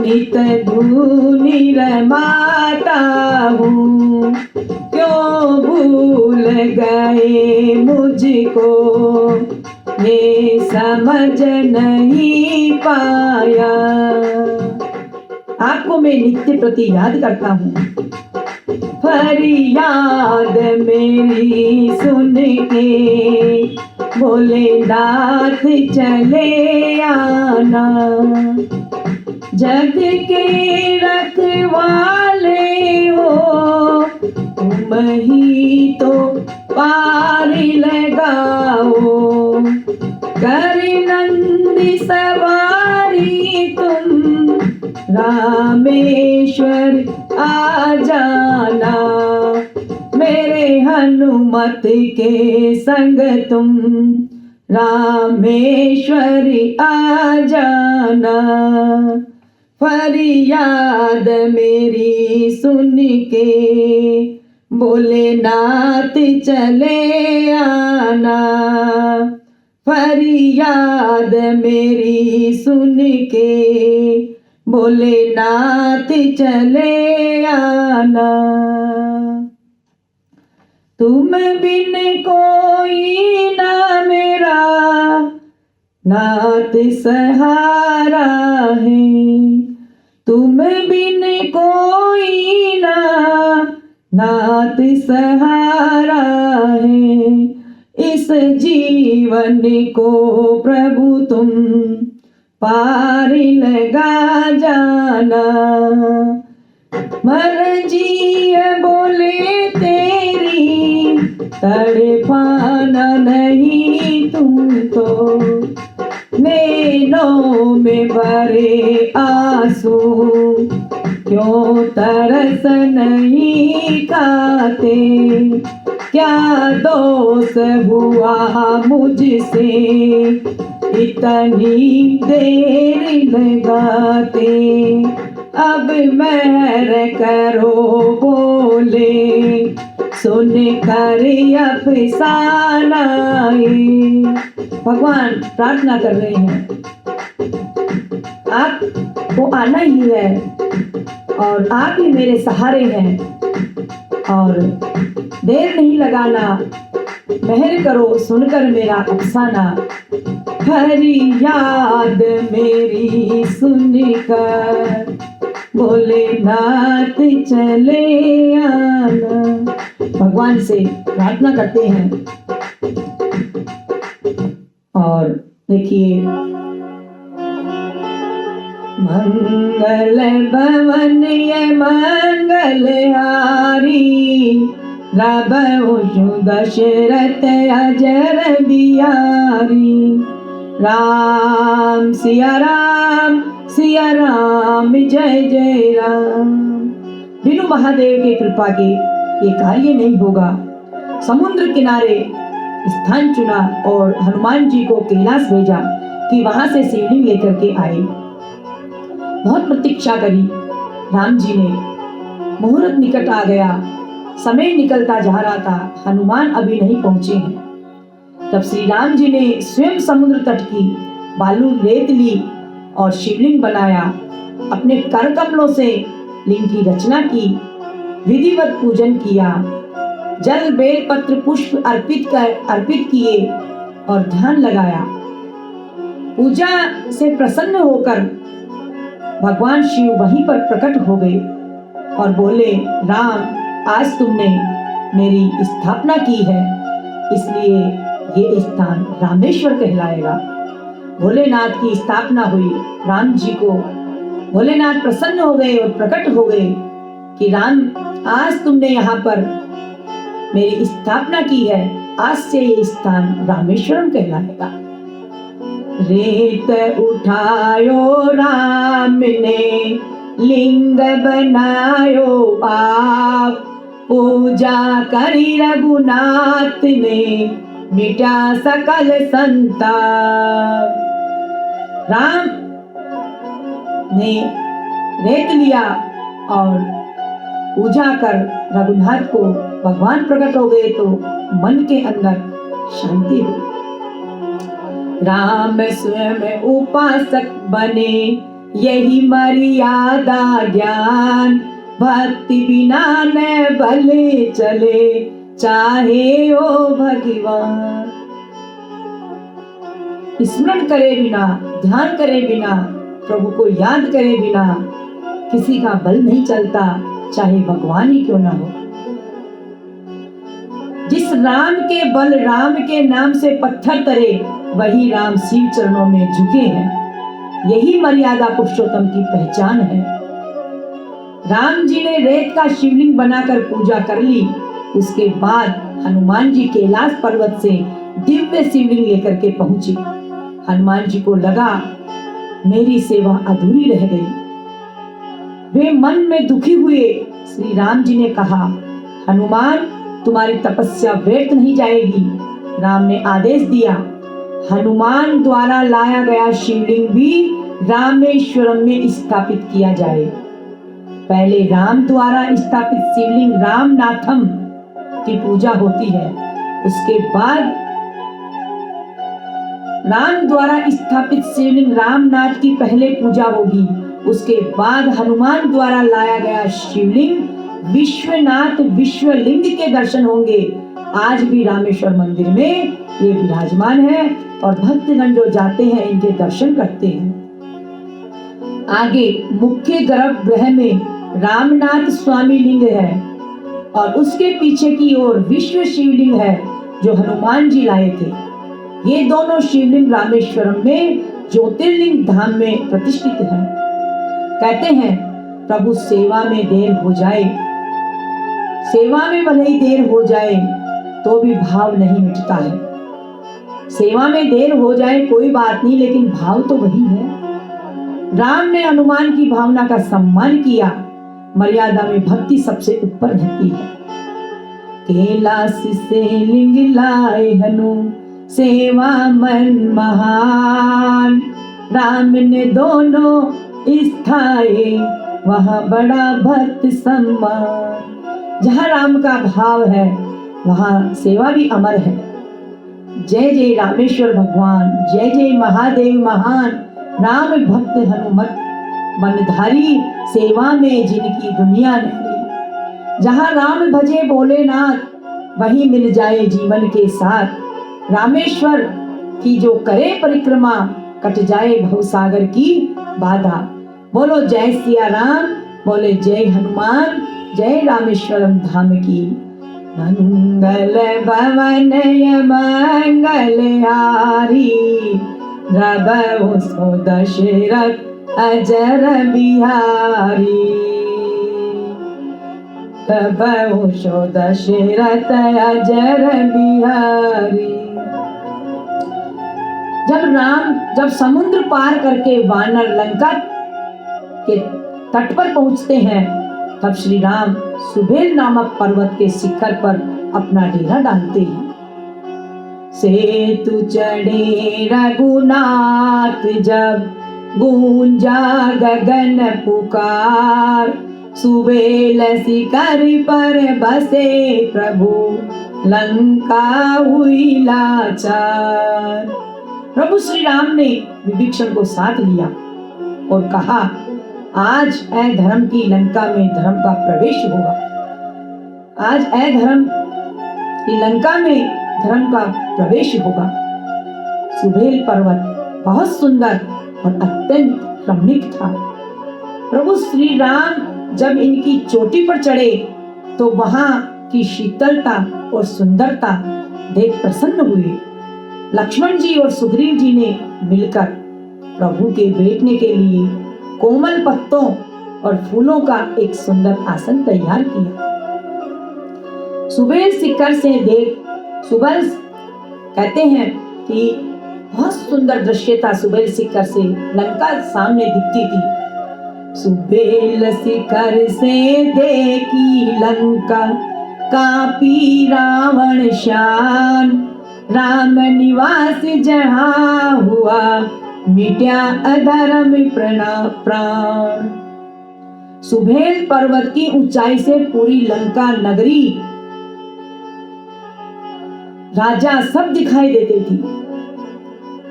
नित धूनि रमाता हूँ, क्यों भूल गए मुझको ये समझ नहीं पाया। आपको मैं नित्य प्रति याद करता हूँ। फरियाद मेरी सुन के भोलेनाथ चले आना, जग के रखवाले हो तुम ही तो पार लगाओ, कर नंदी सवारी तुम रामेश्वर आ जाना, मेरे हनुमत के संग तुम रामेश्वर आ जाना। फरियाद मेरी सुन के भोलेनाथ चले आना, फरियाद मेरी सुन के भोलेनाथ चले आना। तुम बिन कोई ना मेरा नाथ सहारा है, तुम बिन कोई ना नाथ सहारा है, इस जीवन को प्रभु तुम पार लगा जाना। मर्जी बोले तेरी तड़पाना नहीं तुमको, नैनों में भरे आंसू क्यों तरस नहीं खाते, क्या दोष हुआ मुझसे इतनी देर लगाते, अब मेहर करो बोले सुन कर अफसाना। भगवान प्रार्थना कर रहे हैं, आपको आना ही है और आप ही मेरे सहारे हैं और देर नहीं लगाना, मेहर करो सुनकर मेरा अफसाना। फरियाद मेरी सुनकर भोलेनाथ चले आना। भगवान से प्रार्थना करते हैं और देखिए, मंगल भवन ये मंगलहारी, राबहु दशरथ अजर बिहारी, राम सिया राम जय जय राम। बिनु महादेव की कृपा के ये कार्य नहीं होगा। समुद्र किनारे स्थान चुना और हनुमान जी को कैलाश भेजा कि वहां से शिवलिंग लेकर के आए। बहुत प्रतीक्षा करी राम जी ने, मुहूर्त निकट आ गया, समय निकलता जा रहा था, हनुमान अभी नहीं पहुंचे हैं। तब श्री राम जी ने स्वयं समुद्र तट की बालू रेत ली और शिवलिंग बनाया, अपने कर कमलों से लिंग की रचना की, विधिवत पूजन किया, जल बेल पत्र पुष्प अर्पित किए और ध्यान लगाया। पूजा से प्रसन्न होकर भगवान शिव वहीं पर प्रकट हो गए और बोले, राम, आज तुमने मेरी स्थापना की है, इसलिए ये स्थान रामेश्वर कहलाएगा। भोलेनाथ की स्थापना हुई। राम जी को भोलेनाथ प्रसन्न हो गए और प्रकट हो गए कि राम, आज तुमने यहाँ पर मेरी स्थापना की है, आज से ये स्थान रामेश्वरम कहलाएगा। रेत उठायो राम ने, लिंग बनायो आप, पूजा करी रघुनाथ ने, मिटा सकल संताप। राम ने रेत लिया और पूजा कर रघुनाथ को भगवान प्रकट हो गए तो मन के अंदर शांति हुई। राम स्वयं उपासक बने, यही मर्यादा ज्ञान, भक्ति बिना न भले चले, चाहे ओ भगवान। स्मरण करे बिना, ध्यान करे बिना, प्रभु को याद करे बिना किसी का बल नहीं चलता, चाहे भगवान ही क्यों ना हो। जिस राम के बल, राम के नाम से पत्थर तरे, वही राम शिव चरणों में झुके हैं। यही मर्यादा पुरुषोत्तम की पहचान है। राम जी ने रेत का शिवलिंग बनाकर पूजा कर ली। उसके बाद हनुमान जी कैलाश पर्वत से दिव्य शिवलिंग लेकर के पहुंचे। हनुमान जी को लगा मेरी सेवा अधूरी रह गई। वे मन में दुखी हुए। श्री राम जी ने कहा, हनुमान, तुम्हारी तपस्या व्यर्थ नहीं जाएगी। राम ने आदेश दिया, हनुमान द्वारा लाया गया शिवलिंग भी रामेश्वरम में स्थापित किया जाए। पहले राम द्वारा स्थापित शिवलिंग रामनाथम की पूजा होती है, उसके बाद राम द्वारा स्थापित शिवलिंग रामनाथ की पहले पूजा होगी, उसके बाद हनुमान द्वारा लाया गया शिवलिंग विश्वनाथ विश्वलिंग के दर्शन होंगे। आज भी रामेश्वर मंदिर में ये विराजमान है और भक्तगण जो जाते हैं इनके दर्शन करते हैं। आगे मुख्य गर्भगृह में रामनाथ स्वामी लिंग है और उसके पीछे की ओर विश्व शिवलिंग है जो हनुमान जी लाए थे। ये दोनों शिवलिंग रामेश्वरम में ज्योतिर्लिंग धाम में प्रतिष्ठित हैं। कहते हैं प्रभु सेवा में देर हो जाए, सेवा में भले ही देर हो जाए तो भी भाव नहीं मिटता है। सेवा में देर हो जाए कोई बात नहीं, लेकिन भाव तो वही है। राम ने हनुमान की भावना का सम्मान किया। मर्यादा में भक्ति सबसे ऊपर रहती है। कैलाश से लिंग लाए हनु, सेवा मन महान, राम ने दोनों स्थाए, वहाँ बड़ा भक्त सम्मान। जहाँ राम का भाव है वहाँ सेवा भी अमर है। जय जय रामेश्वर भगवान, जय जय महादेव महान, राम भक्त हनुमत बनधारी, सेवा में जिनकी दुनिया नहीं। जहाँ राम भजे भोलेनाथ, वहीं मिल जाए जीवन के साथ। रामेश्वर की जो करे परिक्रमा, कट जाए भवसागर की बाधा। बोलो जय सिया राम, बोले जय हनुमान, जय रामेश्वरम धाम की। मंगल भवन मंगल हारी, प्रभु सो दशरथ अजर बिहारी, प्रभु सो दशरथ अजर बिहारी। जब समुद्र पार करके वानर लंका के तट पर पहुंचते हैं, तब श्री राम सुबेल नामक पर्वत के शिखर पर अपना डेरा डालते हैं। सेतु चढ़े रघुनाथ जब, गूंजा गगन पुकार, सुबेल शिखर पर बसे प्रभु, लंका हुई लाचार। प्रभु श्री राम ने विभीषण को साथ लिया और कहा, आज अधर्म की लंका में धर्म का प्रवेश होगा। आज अधर्म कि लंका में धर्म का प्रवेश होगा। सुबेल पर्वत बहुत सुंदर और अत्यंत रमणीक था। प्रभु श्री राम जब इनकी चोटी पर चढ़े तो वहां की शीतलता और सुंदरता देख प्रसन्न हुए। लक्ष्मण जी और सुग्रीव जी ने मिलकर प्रभु के बैठने के लिए कोमल पत्तों और फूलों का एक सुंदर आसन तैयार किया। सुबेल शिखर से देख सुबेल कहते हैं कि बहुत सुंदर दृश्य था। सुबेल शिखर से लंका सामने दिखती थी। सुबेल शिखर से देखी लंका कापी रावण शान, राम निवास जहाँ हुआ मिट्या अधर्म प्राण। सुबेल पर्वत की ऊंचाई से पूरी लंका नगरी, राजा सब दिखाई देते थी।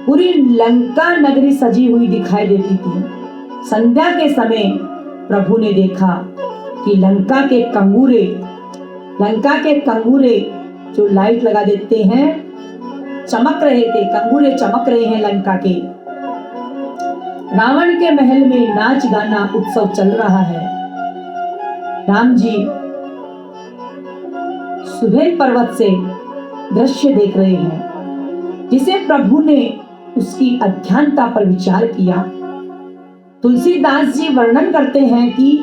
पूरी लंका नगरी सजी हुई दिखाई देती थी। संध्या के समय प्रभु ने देखा कि लंका के कंगूरे जो लाइट लगा देते हैं चमक रहे थे। कंगूरे चमक रहे हैं लंका के। रावण के महल में नाच गाना उत्सव चल रहा है। राम जी सुबेल पर्वत से दृश्य देख रहे हैं, जिसे प्रभु ने उसकी अज्ञानता पर विचार किया। तुलसीदास जी वर्णन करते हैं कि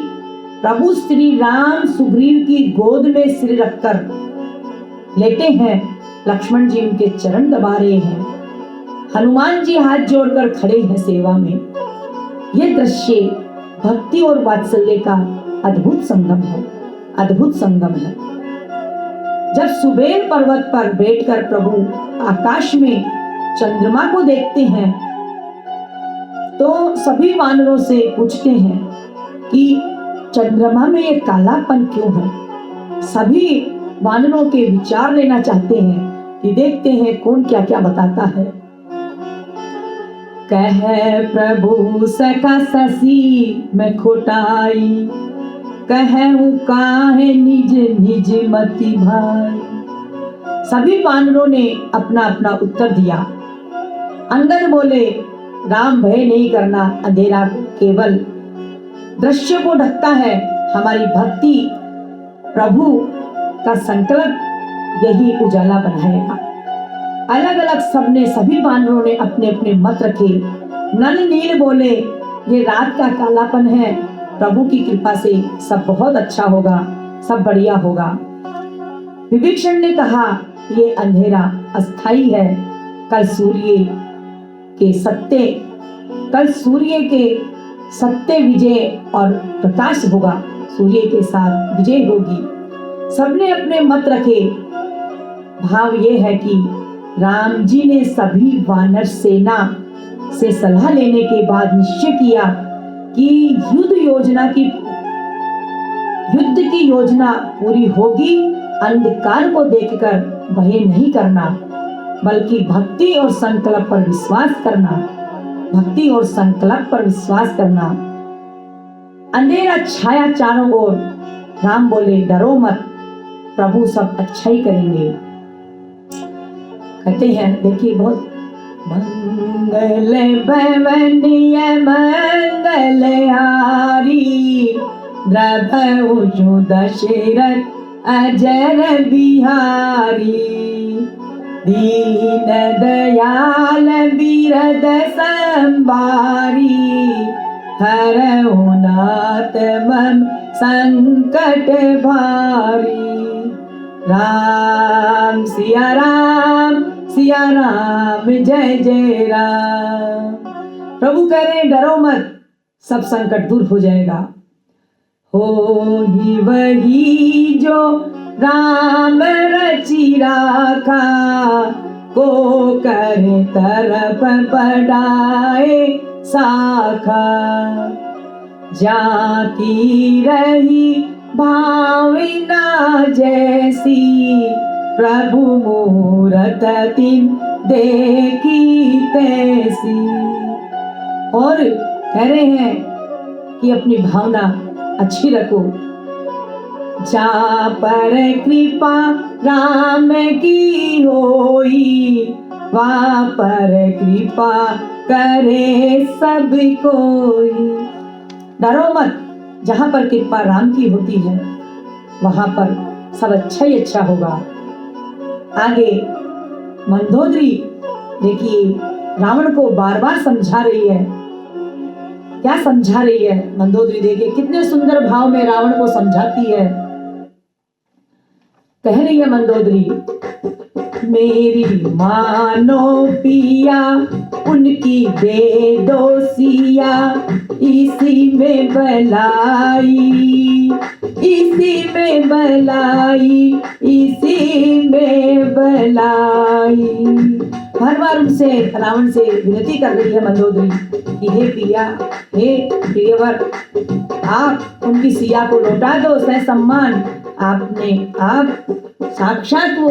प्रभु श्री राम सुग्रीव की गोद में सिर रखकर लेटे हैं। लक्ष्मण जी उनके चरण दबा रहे हैं। हनुमान जी हाथ जोड़कर खड़े हैं सेवा में। यह दृश्य भक्ति और वात्सल्य का अद्भुत संगम है, अद्भुत संगम है। जब सुबेल पर्वत पर बैठकर प्रभु आकाश में चंद्रमा को देखते हैं तो सभी वानरों से पूछते हैं कि चंद्रमा में ये कालापन क्यों है। सभी वानरों के विचार लेना चाहते हैं कि देखते हैं कौन क्या क्या बताता है। कहे प्रभु सका ससी मैं खोटाई, कहूं काहे निज निज मति भाई। सभी वानरों ने अपना अपना उत्तर दिया। अंगद बोले, राम भय नहीं करना, अंधेरा केवल दृश्य को ढकता है। हमारी भक्ति प्रभु का संकल्प यही उजाला बनाएगा। अलग अलग सभी वानरों ने अपने अपने मत रखे। नल नील बोले, ये रात का कालापन है, प्रभु की कृपा से सब बहुत अच्छा होगा, सब बढ़िया होगा। विभीषण ने कहा, ये अंधेरा अस्थाई है, कल सूर्य के सत्य विजय और प्रकाश होगा, सूर्य के साथ विजय होगी। सबने अपने मत रखे। भाव ये है कि राम जी ने सभी वानर सेना से सलाह लेने के बाद निश्चय किया कि युद्ध की योजना पूरी होगी। अंधकार को देखकर भय नहीं करना, बल्कि भक्ति और संकल्प पर विश्वास करना। अंधेरा छाया चारों ओर। राम बोले, डरो मत, प्रभु सब अच्छा ही करेंगे। कहते हैं, देखिए बहुत मंगल भवनीय मंगलहारी, प्रभु दशरथ अजर बिहारी, दीन दयाल बिरद संभारी, हरहु नाथ मम संकट भारी। राम सिया राम जय जय राम। प्रभु कह रहे, डरो मत, सब संकट दूर हो जाएगा। हो ही वही जो राम रचि राखा, को करे तरफ बढ़ाए साखा। जाकी रही भावना जैसी, प्रभु मूरत तिन देखी तैसी। और कह रहे हैं कि अपनी भावना अच्छी रखो। जा पर कृपा राम की होई, वहाँ पर कृपा करे सब कोई। डरो मत, जहाँ पर कृपा राम की होती है वहाँ पर सब अच्छा ही अच्छा होगा। आगे मंदोदरी देखिए रावण को बार बार समझा रही है। क्या समझा रही है मंदोदरी? देखिए कितने सुंदर भाव में रावण को समझाती है। कह रही है मंदोदरी, मेरी मानो पिया उनकी दे दो सिया, इसी में भलाई, इसी में भलाई, इसी में भलाई। हर बार उनसे रावण से विनती कर रही है मंदोदरी कि हे पिया, हे प्रियवर, आप उनकी सिया को लौटा दो सह सम्मान। आप साक्षात वो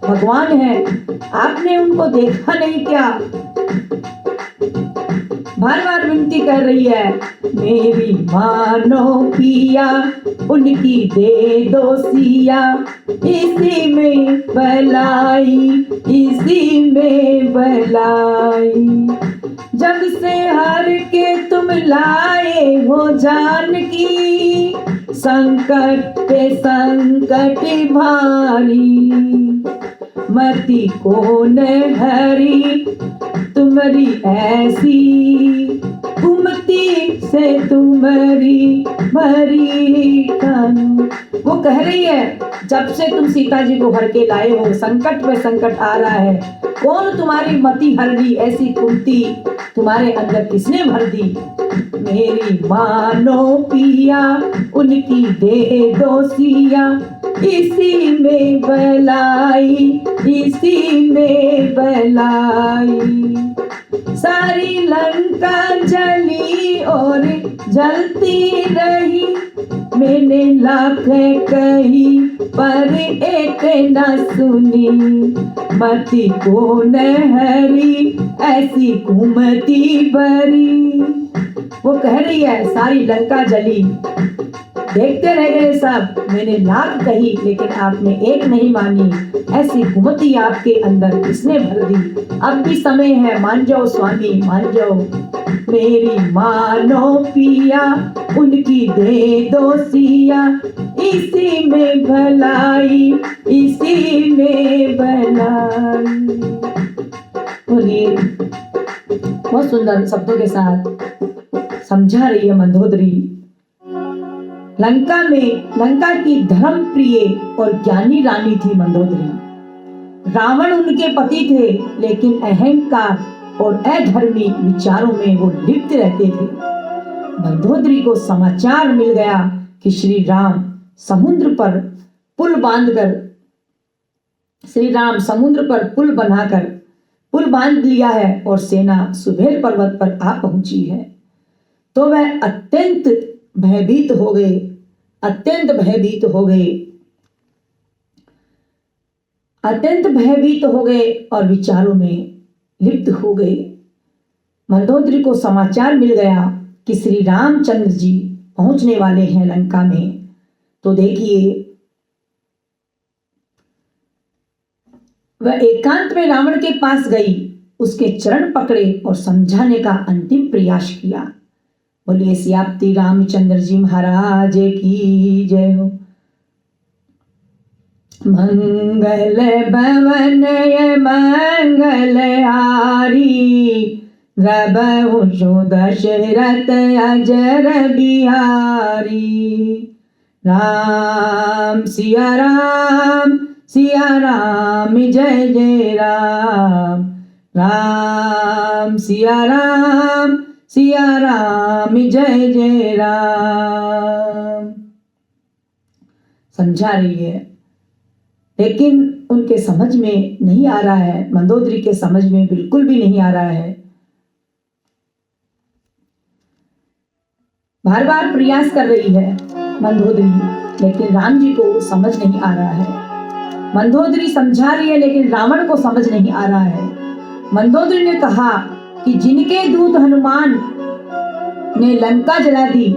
भगवान है, आपने उनको देखा नहीं क्या? बार बार विनती कर रही है, मेरी मानो पिया उनकी दे दो सिया, इसी में भलाई, इसी में भलाई। जब से हर के तुम लाए हो जानकी, संकट पे संकट भारी, मति को न हरी तुम्हारी ऐसी, कुमति से तुम्हारी भरी कानू। वो कह रही है, जब से तुम सीता जी को हर के लाए हो, संकट पे संकट आ रहा है, कौन तुम्हारी मति हर दी? ऐसी कुमति तुम्हारे अंदर किसने भर दी? मेरी मानो पिया उनकी दे दो सिया, इसी में भलाई, इसी में भलाई। सारी लंका जली और जलती रही, मैंने लाख कही पर एक न सुनी, मति को न हरी ऐसी कुमति भरी। वो कह रही है, सारी लंका जली, देखते रह गए सब, मैंने लाख कही लेकिन आपने एक नहीं मानी, ऐसी कुमति आपके अंदर किसने भर दी? अब भी समय है, मान जाओ स्वामी, मान जाओ। मेरी मानो पिया उनकी दे दो सिया, इसी में भलाई, इसी में भलाई। बोलिए, बहुत सुंदर शब्दों के साथ समझा रही है मंदोदरी। लंका की धर्म प्रिय और ज्ञानी रानी थी मंदोदरी। रावण उनके पति थे, लेकिन अहंकार और अधर्मी विचारों में वो लिप्त रहते थे। मंदोदरी को समाचार मिल गया कि श्री राम समुद्र पर पुल बनाकर पुल बांध लिया है और सेना सुबेल पर्वत पर आ पहुंची है। तो वह अत्यंत भयभीत हो गए और विचारों में लिप्त हो गए। मंदोदरी को समाचार मिल गया कि श्री रामचंद्र जी पहुंचने वाले हैं लंका में। तो देखिए, वह एकांत में रावण के पास गई, उसके चरण पकड़े और समझाने का अंतिम प्रयास किया। बोलिए सियापति रामचंद्र जी महाराज की जय हो। मंगल भवन मंगल हारी, रबहु दशरथ अजर बिहारी। राम सिया राम जय जय राम, राम सिया राम जय जय राम। समझा रही है, लेकिन उनके समझ में नहीं आ रहा है, मंदोदरी के समझ में बिल्कुल भी नहीं आ रहा है। बार बार प्रयास कर रही है मंदोदरी, लेकिन राम जी को समझ नहीं आ रहा है। मंदोदरी समझा रही है, लेकिन रावण को समझ नहीं आ रहा है। मंदोदरी ने कहा कि जिनके दूत हनुमान ने लंका जला दी,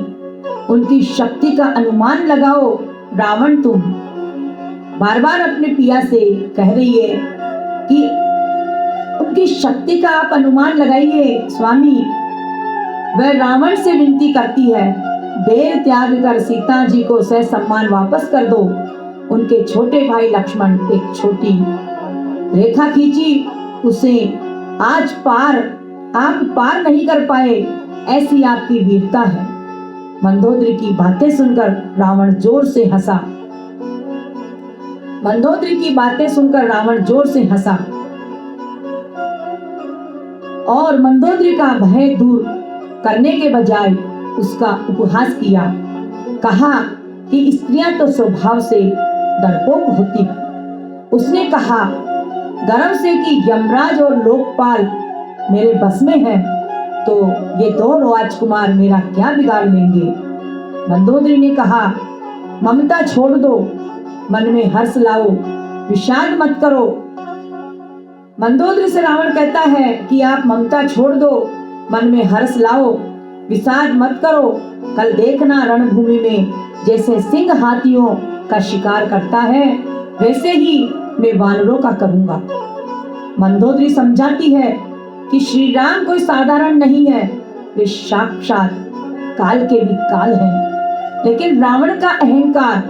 उनकी शक्ति का अनुमान लगाओ रावण तुम बार बार अपने पिया से कह रही है कि उनकी शक्ति का आप अनुमान लगाइए स्वामी। वह रावण से विनती करती है, देर त्याग कर सीता जी को सह सम्मान वापस कर दो। उनके छोटे भाई लक्ष्मण एक छोटी रेखा खींची, उसे आज आप पार नहीं कर पाए, ऐसी आपकी वीरता है। मंदोदरी की बातें सुनकर रावण जोर से हंसा। मंदोदरी की बातें सुनकर रावण जोर से हंसा और मंदोदरी का भय दूर करने के बजाय उसका उपहास किया। कहा कि स्त्रियां तो स्वभाव से डरपोक होती हैं। उसने कहा, गर्व से कि यमराज और लोकपाल मेरे बस में है, तो ये दो राजकुमार मेरा क्या बिगाड़ लेंगे। मंदोदरी ने कहा, ममता छोड़ दो, मन में हर्ष लाओ, विषाद मत करो। मंदोदरी से रावण कहता है कि आप ममता छोड़ दो, मन में हर्ष लाओ, विषाद मत करो। कल देखना रणभूमि में जैसे सिंह हाथियों का शिकार करता है, वैसे ही मैं वानरों का करूंगा। मंदोदरी समझाती है कि श्री राम कोई साधारण नहीं है, वे साक्षात काल के भी काल हैं। लेकिन रावण का अहंकार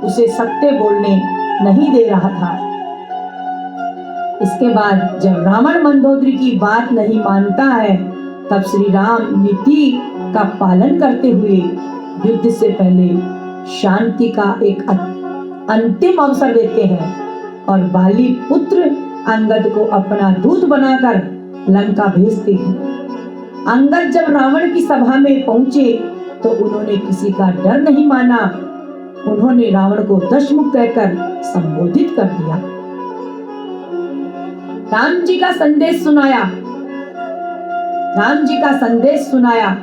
उसे सत्य बोलने नहीं दे रहा था। इसके बाद जब रावण मंदोदरी की बात नहीं मानता है, तब श्री राम नीति का पालन करते हुए युद्ध से पहले शांति का एक अंतिम अवसर देते हैं और बाली पुत्र अंगद को अपना दूत बनाकर लंका भेजते हैं। अंगद जब रावण की सभा में पहुंचे तो उन्होंने किसी का डर नहीं माना। उन्होंने रावण को दशमुख कहकर संबोधित कर दिया। राम जी का संदेश सुनाया। राम जी का संदेश सुनाया।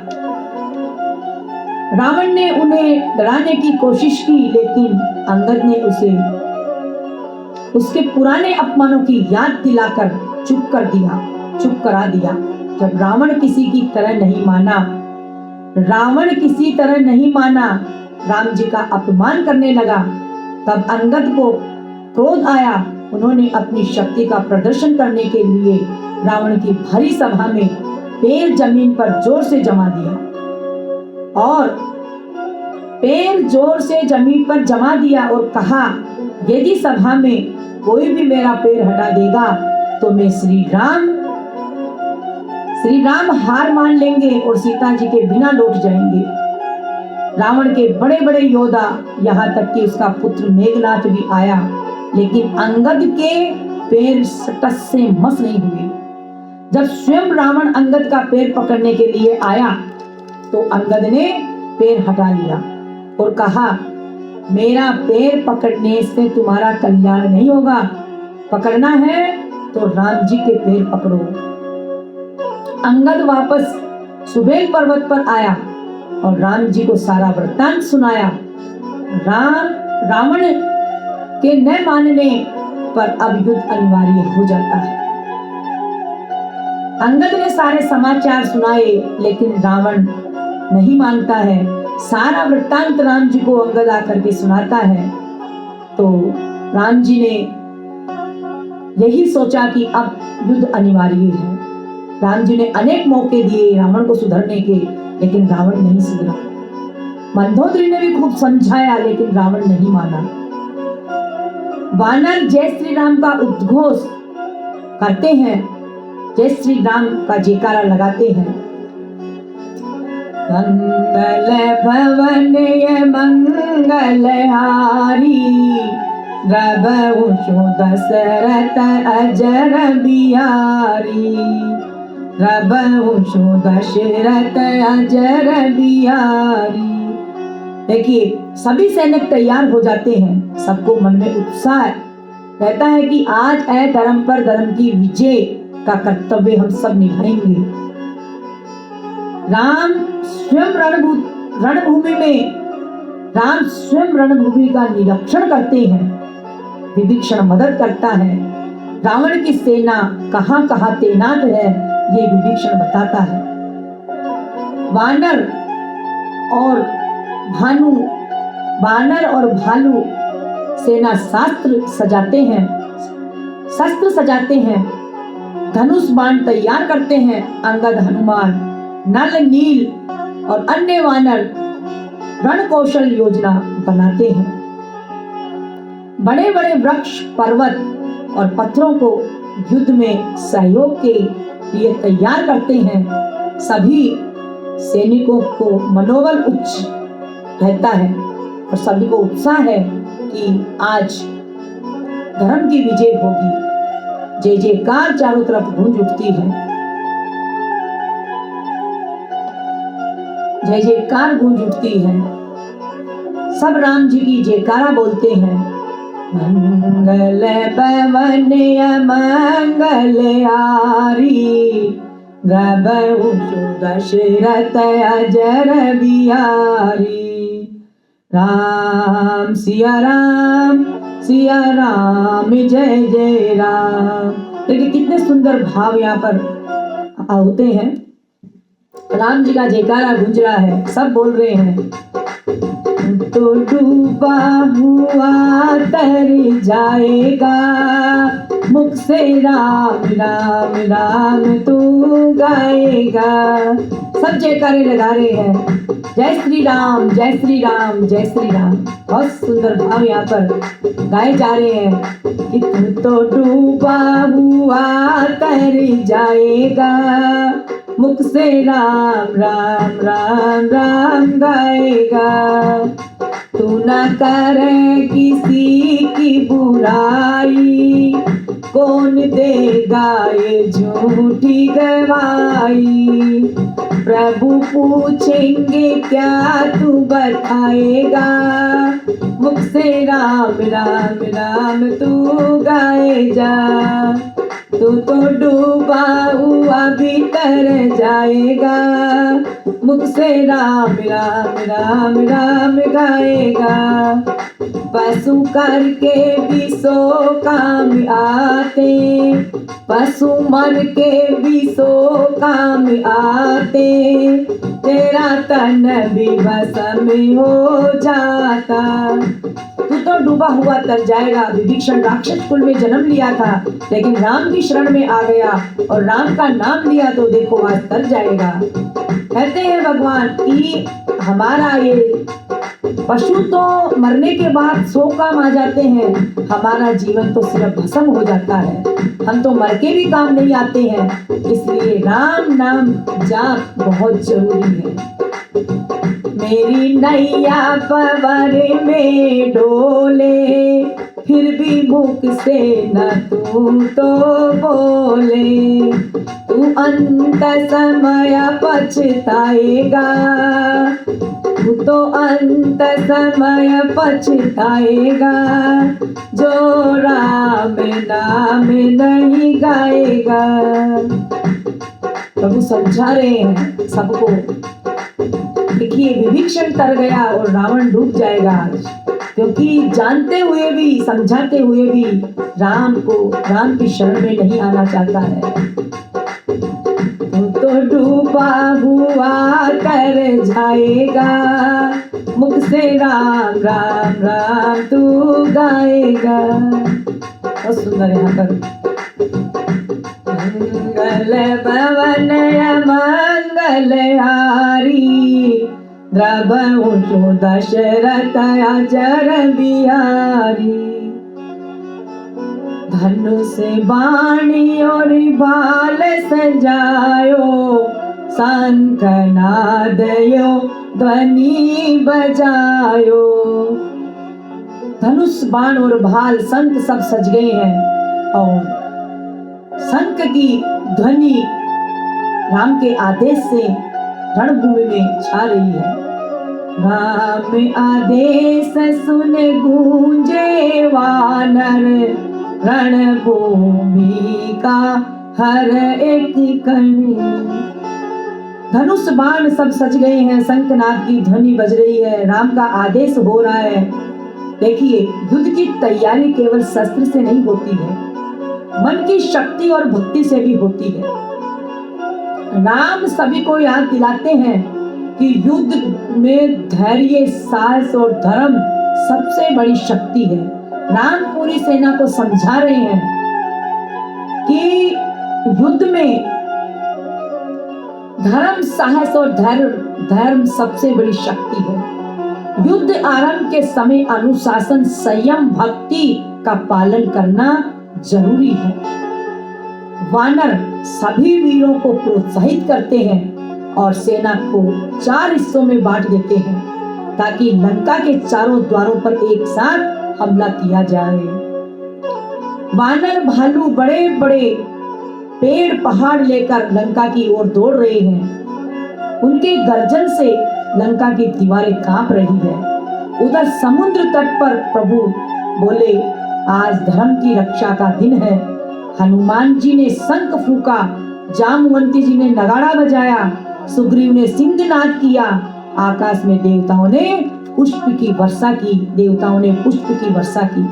रावण ने उन्हें डराने की कोशिश की, लेकिन अंगद ने उसे उसके पुराने अपमानों की याद दिलाकर चुप करा दिया। जब रावण किसी तरह नहीं माना, राम जी का अपमान करने लगा, तब अंगद को क्रोध आया। उन्होंने अपनी शक्ति का प्रदर्शन करने के लिए रावण की भारी सभा में पैर जमीन पर जोर से जमा दिया और कहा, यदि सभा में कोई भी मेरा पैर हटा देगा तो मैं श्री राम हार मान लेंगे और सीता जी के बिना लौट जाएंगे। रावण के बड़े बड़े योद्धा, यहाँ तक कि उसका पुत्र मेघनाथ भी आया, लेकिन अंगद के पैर टस से मस नहीं हुए। जब स्वयं रावण अंगद का पैर पकड़ने के लिए आया तो अंगद ने पैर हटा लिया और कहा, मेरा पैर पकड़ने से तुम्हारा कल्याण नहीं होगा, पकड़ना है तो राम जी के पैर पकड़ो। अंगद वापस सुबेल पर्वत पर आया और राम जी को सारा वृत्तांत सुनाया। रावण के न मानने पर अब युद्ध अनिवार्य हो जाता है। अंगद ने सारे समाचार सुनाए, लेकिन रावण नहीं मानता है। सारा वृत्तांत राम जी को अंगद आकर के सुनाता है तो राम जी ने यही सोचा कि अब युद्ध अनिवार्य है। राम जी ने अनेक मौके दिए रावण को सुधरने के, लेकिन रावण नहीं सुधरा। मंदोदरी ने भी खूब समझाया, लेकिन रावण नहीं माना। वानर जय श्री राम का उद्घोष करते हैं, जय श्री राम का जयकारा लगाते हैं। मंगल भवन मंगलहारी, रबहु दशरथ अजर बिहारी, रबहु दशरथ अजर बिहारी। देखिए, सभी सैनिक तैयार हो जाते हैं। सबको मन में उत्साह रहता है कि आज अधर्म पर धर्म की विजय का कर्तव्य हम सब निभाएंगे। राम स्वयं रणभूमि का निरीक्षण करते हैं। विभीषण मदद करता है। रावण की सेना कहां कहां तैनात है, ये विभीषण बताता है। वानर और भानु बानर और भालू सेना शस्त्र सजाते हैं, धनुष बाण तैयार करते हैं। अंगद, हनुमान, नल, नील और अन्य वानर रण कौशल योजना बनाते हैं। बड़े बड़े वृक्ष, पर्वत और पत्थरों को युद्ध में सहयोग के लिए तैयार करते हैं। सभी सैनिकों को मनोबल उच्च रहता है और सभी को उत्साह है कि आज धर्म की विजय होगी। जय जयकार चारों तरफ गूंज उठती है, जय जयकार गूंज उठती है। सब राम जी की जयकारा बोलते हैं। मंगल पवन मंगल आरी, प्रभु दशरथ अजर बिहारी। राम सिया राम जय जय राम। देखिए कितने सुंदर भाव यहाँ पर होते हैं। राम जी का जयकारा गूंज रहा है, सब बोल रहे हैं। तो डूबा हुआ तर जाएगा, मुख से राम राम राम तू गाएगा। सब जयकारे लगा रहे हैं, जय श्री राम जय श्री राम जय श्री राम। बहुत सुंदर भाव यहाँ पर गाए जा रहे हैं कि तू तो डूबा हुआ तर जाएगा, मुख से राम राम राम राम गाएगा। तू न करे किसी की बुराई, कौन देगा ये झूठी गवाही। प्रभु पूछेंगे क्या तू बताएगा, मुख से राम राम राम तू गाए जा। तू तो डूबा हुआ भीतर जाएगा, मुख से राम राम राम राम गाएगा। पशु करके भी 100 काम आते, पशु मर के भी 100 काम आते। तेरा तन भी भस्म में हो जाता। तू तो डूबा हुआ तर जाएगा। विभीषण राक्षस कुल में जन्म लिया था, लेकिन राम की शरण में आ गया और राम का नाम लिया तो देखो आज तर जाएगा। कहते हैं भगवान कि हमारा ये पशु तो मरने के बाद 100 काम आ जाते हैं, हमारा जीवन तो सिर्फ भस्म हो जाता है। हम तो मर के भी काम नहीं आते हैं, इसलिए राम नाम जाप बहुत जरूरी है। मेरी नैया पवर में डोले, फिर भी मुख से न तू तो बोले। तू अंत समय पछताएगा, तू तो अंत समय पछताएगा। जो राम नाम नहीं गाएगा। प्रभु समझा रहे हैं सबको। देखिए विभीषण तर गया और रावण डूब जाएगा आज, क्योंकि जानते हुए भी समझाते हुए भी राम की शरण में नहीं आना चाहता है। तो डूबा हुआ तर जाएगा, मुख से राम राम राम तू गाएगा। बहुत सुंदर यहाँ पर। मंगल भवन मंगल हारी, द्रवहु दशरथ अजर बिहारी। धनुष बाणी और भाल सजायो, शंख नादयो ध्वनि बजायो। धनुष बाण और भाल शंख सब सज गए हैं और शंख की ध्वनि राम के आदेश से रणभूमि में छा रही है। राम आदेश सुन गूंजे वानर, रणभूमि का हर एक कण। धनुष बाण सब सज गए हैं, शंखनाद की ध्वनि बज रही है, राम का आदेश हो रहा है। देखिए युद्ध की तैयारी केवल शस्त्र से नहीं होती है, मन की शक्ति और भक्ति से भी होती है। राम सभी को याद दिलाते हैं कि युद्ध में धैर्य, साहस और धर्म सबसे बड़ी शक्ति है। राम पूरी सेना को समझा रहे हैं कि युद्ध में धर्म, साहस और धर्म सबसे बड़ी शक्ति है। युद्ध आरंभ के समय अनुशासन, संयम, भक्ति का पालन करना जरूरी है। वानर सभी वीरों को प्रोत्साहित करते हैं और सेना को 4 हिस्सों में बांट देते हैं ताकि लंका के चारों द्वारों पर एक साथ हमला किया जाए। वानर भालू बड़े बड़े पेड़ पहाड़ लेकर लंका की ओर दौड़ रहे हैं। उनके गर्जन से लंका की दीवारें कांप रही है। उधर समुद्र तट पर प्रभु बोले, आज धर्म की रक्षा का दिन है। हनुमान जी ने शंख फूका, जामवंती जी ने नगाड़ा बजाया, सुग्रीव ने सिंहनाद किया। आकाश में देवताओं ने पुष्प की वर्षा की।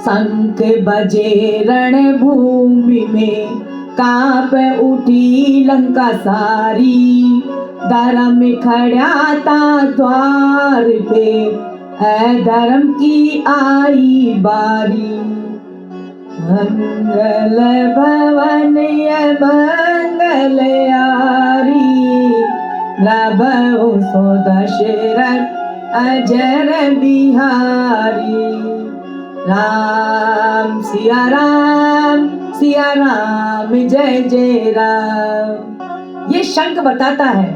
शंख बजे रणभूमि में, कांप उठी लंका सारी। धर्म खड़ा था द्वार पे, अधर्म की आई बारी। मंगल भवन मंगल आरी, लबहु सो दशरथ अजर बिहारी। राम सिया राम जय जय राम। ये शंख बताता है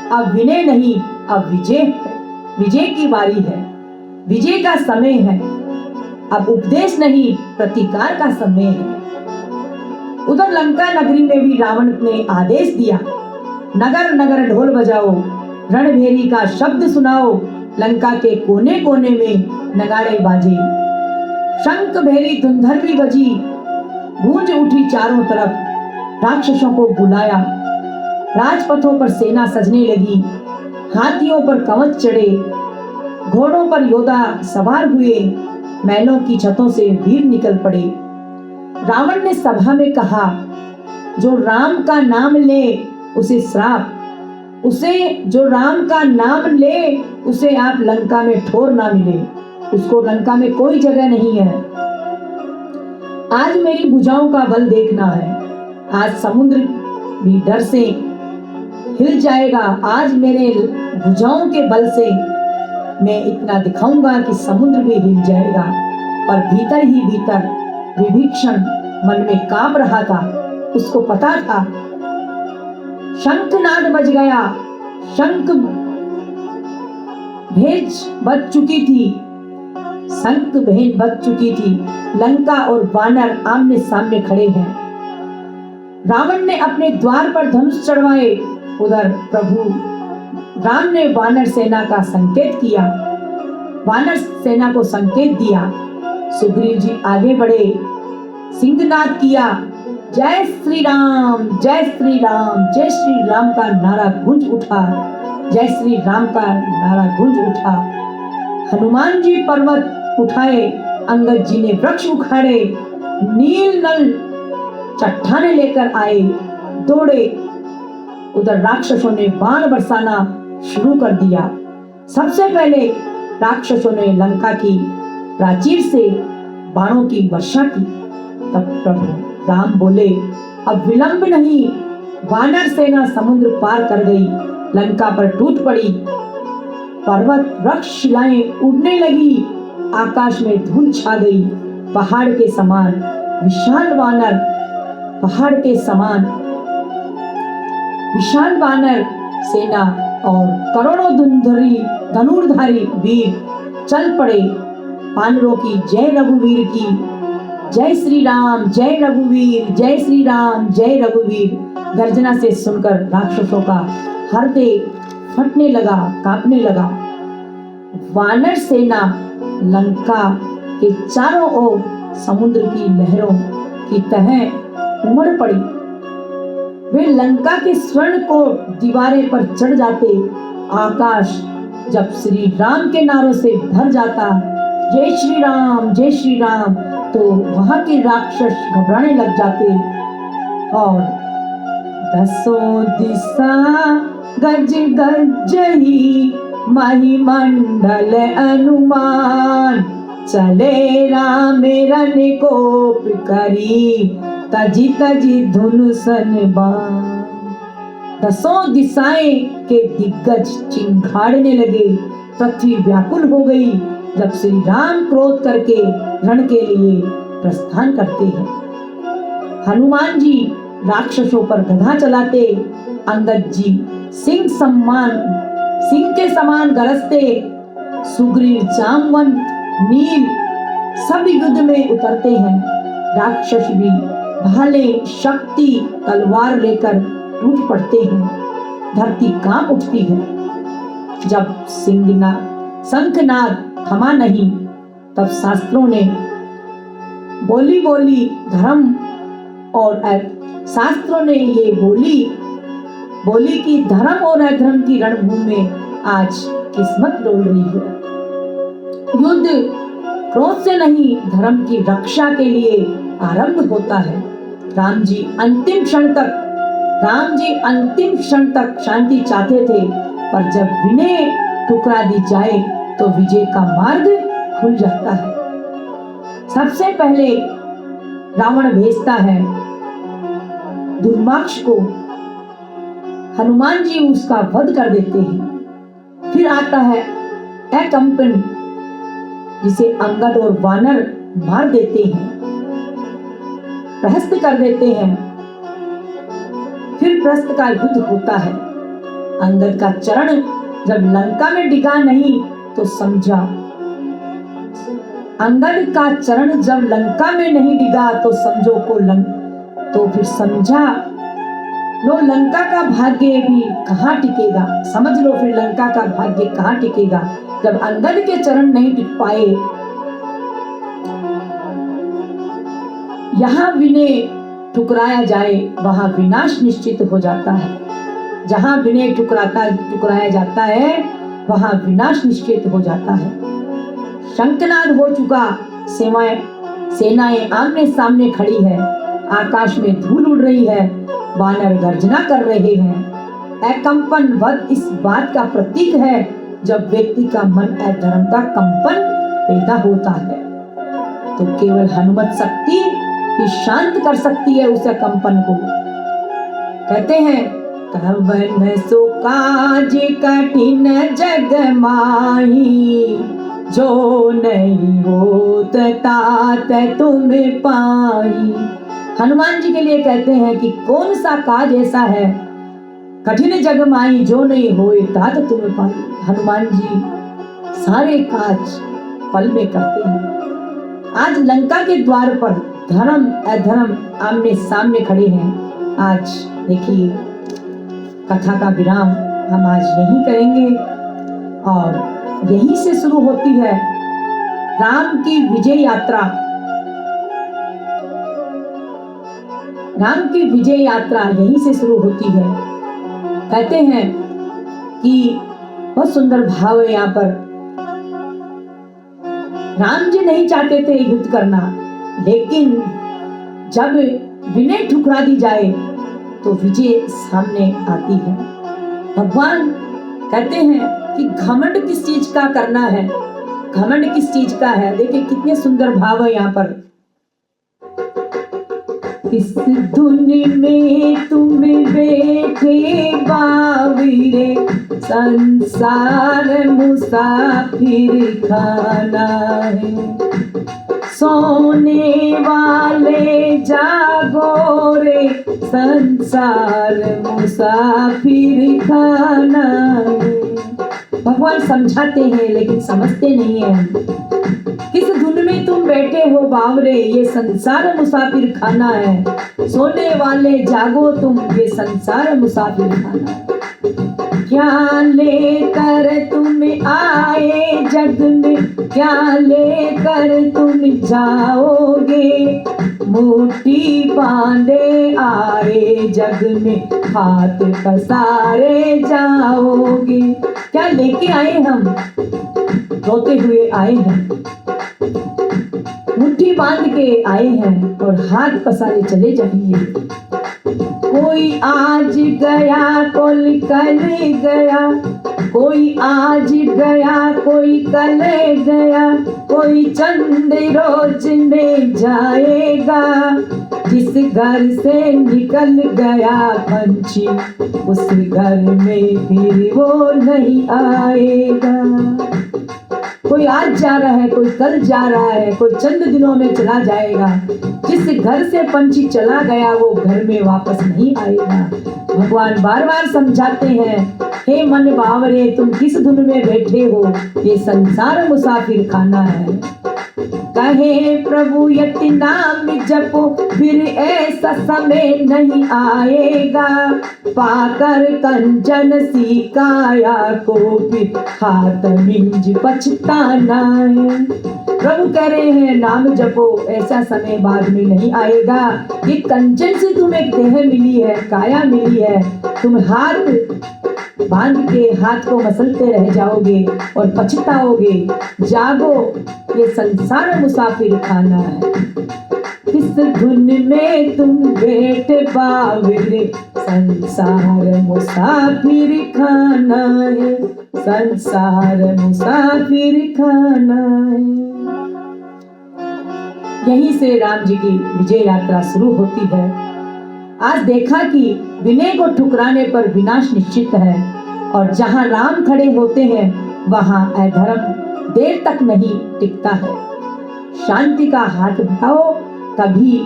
अब विनय नहीं, अब विजय है। विजय की बारी है, विजय का समय है। अब उपदेश नहीं, प्रतिकार का समय है। उधर लंका नगरी में भी रावण ने आदेश दिया, नगर नगर ढोल बजाओ, रणभेरी का शब्द सुनाओ। लंका के कोने कोने में नगाड़े बाजे, शंख भेरी धुंधर भी बजी, गूंज उठी चारों तरफ। राक्षसों को बुलाया, राजपथों पर सेना सजने लगी। हाथियों पर कवच चढ़े, घोड़ों पर योद्धा सवार हुए। महलों की छतों से वीर निकल पड़े। रावण ने सभा में कहा, जो राम का नाम ले उसे श्राप, जो राम का नाम ले उसे आप लंका में ठोर ना मिले, उसको लंका में कोई जगह नहीं है। आज मेरी भुजाओं का बल देखना है। आज समुद्र भी डर से हिल जाएगा। आज मेरे भुजाओं के बल से मैं इतना दिखाऊंगा कि समुद्र भी हिल जाएगा। और भीतर ही भीतर विभीषण मन में कांप रहा था। उसको पता था शंखनाद बज गया, शंख भेज बज चुकी थी, लंका और वानर आमने सामने खड़े हैं। रावण ने अपने द्वार पर धनुष चढ़वाए। उधर प्रभु राम ने वानर सेना का संकेत किया, वानर सेना को संकेत दिया। सुग्रीव जी आगे बढ़े, सिंहनाद किया, जय श्री राम जय श्री राम। जय श्री राम का नारा गूंज उठा, जय श्री राम का नारा गूंज उठा। हनुमान जी पर्वत उठाए, अंगद जी ने वृक्ष उखाड़े, नील नल चट्टाने लेकर आए, दौड़े। उधर राक्षसों ने बाण बरसाना शुरू कर दिया। सबसे पहले राक्षसों ने लंका की प्राचीर से बाणों की वर्षा की। तब प्रभु राम बोले, अब विलंब नहीं। वानर सेना समुद्र पार कर गई, लंका पर टूट पड़ी। पर्वत वृक्ष शिलाएं उड़ने लगी, आकाश में धूल छा गई। पहाड़ के समान विशाल वानर सेना और करोड़ों धनुर्धारी वीर चल पड़े। वानरों की जय रघुवीर की, जय श्री राम जय रघुवीर, जय श्री राम जय रघुवीर। गर्जना से सुनकर राक्षसों का हृदय फटने लगा, कांपने लगा। वानर सेना लंका के चारों ओर समुद्र की लहरों की तरह उमड़ पड़ी। वे लंका के स्वर्ण को दीवारें पर चढ़ जाते। आकाश जब श्री राम के नारों से भर जाता, जय श्री राम, तो वहां के राक्षस घबराने लग जाते और दसों दिशा गज गजही, महिमंडल अनुमान। चले राम रन कोप करी, तजी तजी धुन सनबान। दसों दिशाएं के दिग्गज चिंगाड़ने लगे, पृथ्वी व्याकुल हो गई जब श्री राम क्रोध करके रण के लिए प्रस्थान करते हैं। हनुमान जी राक्षसों पर गधा चलाते, अंगद जी सिंह के समान गरजते, सुग्रीव जामवंत नील सब युद्ध में उतरते हैं। राक्षस भी भाले शक्ति तलवार लेकर टूट पड़ते हैं, धरती कांप उठती है। जब शंखनाद थमा नहीं, तब शास्त्रों ने बोली धर्म और शास्त्रों ने ये बोली कि धर्म और अधर्म की रणभूमि में आज किस्मत डोल रही है। युद्ध क्रोध से नहीं, धर्म की रक्षा के लिए आरंभ होता है। राम जी अंतिम क्षण तक शांति चाहते थे, पर जब विनय ठुकरा दी जाए तो विजय का मार्ग खुल जाता है। सबसे पहले रावण भेजता है दुर्माक्ष को, हनुमान जी उसका वध कर देते हैं। फिर आता है अकंपन, जिसे अंगद और वानर मार देते हैं, प्रहस्त कर देते हैं। फिर प्रहस्त का युद्ध होता है। अंगद का चरण जब लंका में डिगा नहीं तो समझा, अंगद का चरण जब लंका में नहीं डिगा तो समझो तो फिर समझा लो लंका का भाग्य भी कहाँ टिकेगा। समझ लो फिर लंका का भाग्य कहाँ टिकेगा, जब अंगद के चरण नहीं टिक पाए। यहाँ विनय ठुकराया जाए वहां विनाश निश्चित हो जाता है। जहां विनय ठुकराया जाता है वहां विनाश निश्चित हो जाता है। शंखनाद हो चुका, सेनाएं आमने सामने खड़ी है, आकाश में धूल उड़ रही है, वानर गर्जना कर रहे हैं। अकंपन वध इस बात का प्रतीक है जब व्यक्ति का मन अधर्म का कंपन पैदा होता है, तो केवल हनुमत शक्ति ही शांत कर सकती है उस कंपन को। कहते हैं कवन सो काज कठिन जग माही, जो नहीं होत तात तुम पाई। हनुमान जी के लिए कहते हैं कि कौन सा काज ऐसा है कठिन जग माई, जो नहीं होए तात तुम पाई। हनुमान जी सारे काज पल में करते हैं। आज लंका के द्वार पर धर्म अधर्म आमने सामने खड़े हैं। आज देखिए कथा का विराम हम आज यहीं करेंगे और यहीं से शुरू होती है राम की विजय यात्रा। राम की विजय यात्रा यहीं से शुरू होती है। कहते हैं कि बहुत सुंदर भाव है यहाँ पर। राम जी नहीं चाहते थे युद्ध करना, लेकिन जब विनय ठुकरा दी जाए तो विजय सामने आती है। भगवान कहते हैं कि घमंड किस चीज का करना है, घमंड किस चीज का है। देखिए कितने सुंदर भाव है यहाँ पर। इस धुन में तुम बैठे बावरे, संसार मुसाफिर खाना है। सोने वाले जागो रे, संसार मुसाफिर खाना है। भगवान समझाते हैं लेकिन समझते नहीं हैं। किस धुन में तुम बैठे हो बावरे, ये संसार मुसाफिर खाना है। सोने वाले जागो तुम, ये संसार मुसाफिर खाना है। क्या लेकर तुम आए जग में, क्या लेकर तुम जाओगे। मुट्ठी बांधे आए जग में, हाथ पसारे जाओगे। क्या लेके आए हम, रोते हुए आए हैं, मुट्ठी बांध के आए हैं और हाथ पसारे चले जाएंगे। कोई आज गया कोई कल गया, कोई आज गया कोई कल गया, कोई चंद रोज में जाएगा। जिस घर से निकल गया पंछी उस घर में फिर वो नहीं आएगा। कोई आज जा रहा है कोई कल जा रहा है, कोई चंद दिनों में चला जाएगा। जिस घर से पंछी चला गया वो घर में वापस नहीं आएगा। भगवान बार बार समझाते हैं, हे मन बावरे तुम किस धुन में बैठे हो, ये संसार मुसाफिर खाना है। कहे प्रभु यति नाम जपो फिर ऐसा समय नहीं आएगा, पाकर कंचन सी काया को फिर हाथ मिंज पछताना है। प्रभु कह रहे हैं नाम जपो, ऐसा समय बाद में नहीं आएगा। ये कंचन से तुम्हें देह मिली है, काया मिली है, तुम हाथ बांध के हाथ को मसलते रह जाओगे और पछताओगे। जागो, ये संसार मुसाफिर खाना है। किस धुन में तुम बैठे बावरे, संसार मुसाफिर खाना है, संसार मुसाफिर खाना है। यहीं से राम जी की विजय यात्रा शुरू होती है। आज देखा कि विनय को ठुकराने पर विनाश निश्चित है, और जहां राम खड़े होते हैं वहां अधर्म देर तक नहीं टिकता है। शांति का हाथ बढ़ाओ, कभी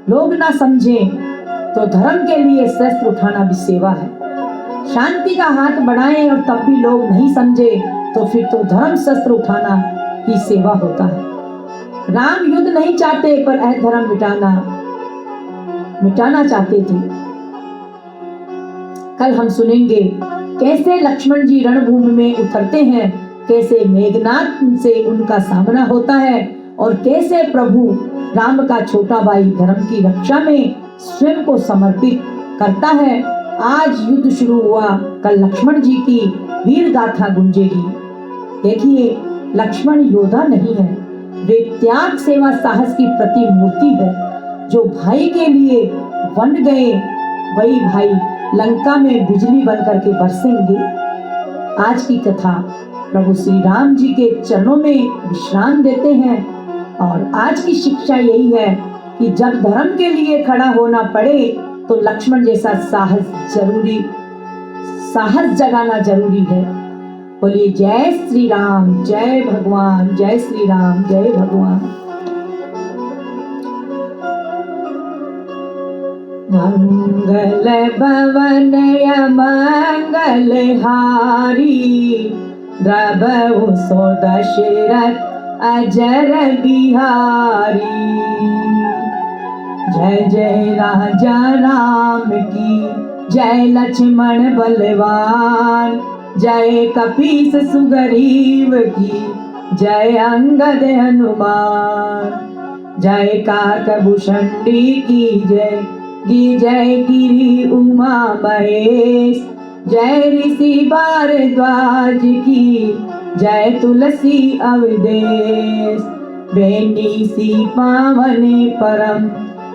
लोग ना समझें तो धर्म के लिए शस्त्र उठाना भी सेवा है। शांति का हाथ बढ़ाएं और तब भी लोग नहीं समझे तो फिर तो धर्म शस्त्र उठाना ही सेवा होता है। राम युद्ध नहीं चाहते पर अधर्म मिटाना चाहते थे। कल हम सुनेंगे कैसे लक्ष्मण जी रणभूमि में उतरते हैं, कैसे मेघनाथ से उनका सामना होता है, और कैसे प्रभु राम का छोटा भाई धर्म की रक्षा में स्वयं को समर्पित करता है। आज युद्ध शुरू हुआ, कल लक्ष्मण जी की वीर गाथा गुंजेगी। देखिए, लक्ष्मण योद्धा नहीं है, वे त्याग सेवा साहस की प्रतिमूर्ति है। जो भाई के लिए वन गए वही भाई लंका में बिजली बन करके बरसेंगे। आज की कथा प्रभु श्री राम जी के चरणों में विश्राम देते हैं, और आज की शिक्षा यही है कि जब धर्म के लिए खड़ा होना पड़े तो लक्ष्मण जैसा साहस जगाना जरूरी है। बोलिए जय श्री राम, जय भगवान, जय श्री राम, जय भगवान। मंगल भवन मंगल हारी, द्रवहु सो दशरथ अजर बिहारी। जय जय राजा राम की, जय लक्ष्मण बलवान, जय कपीस सुग्रीव की, जय अंगद हनुमान। जय काकभूषणी की जय, जय गिरि उमा महेश, जय ऋषि भारद्वाज की, जय तुलसी अवधेश। बेनिसी पावन परम,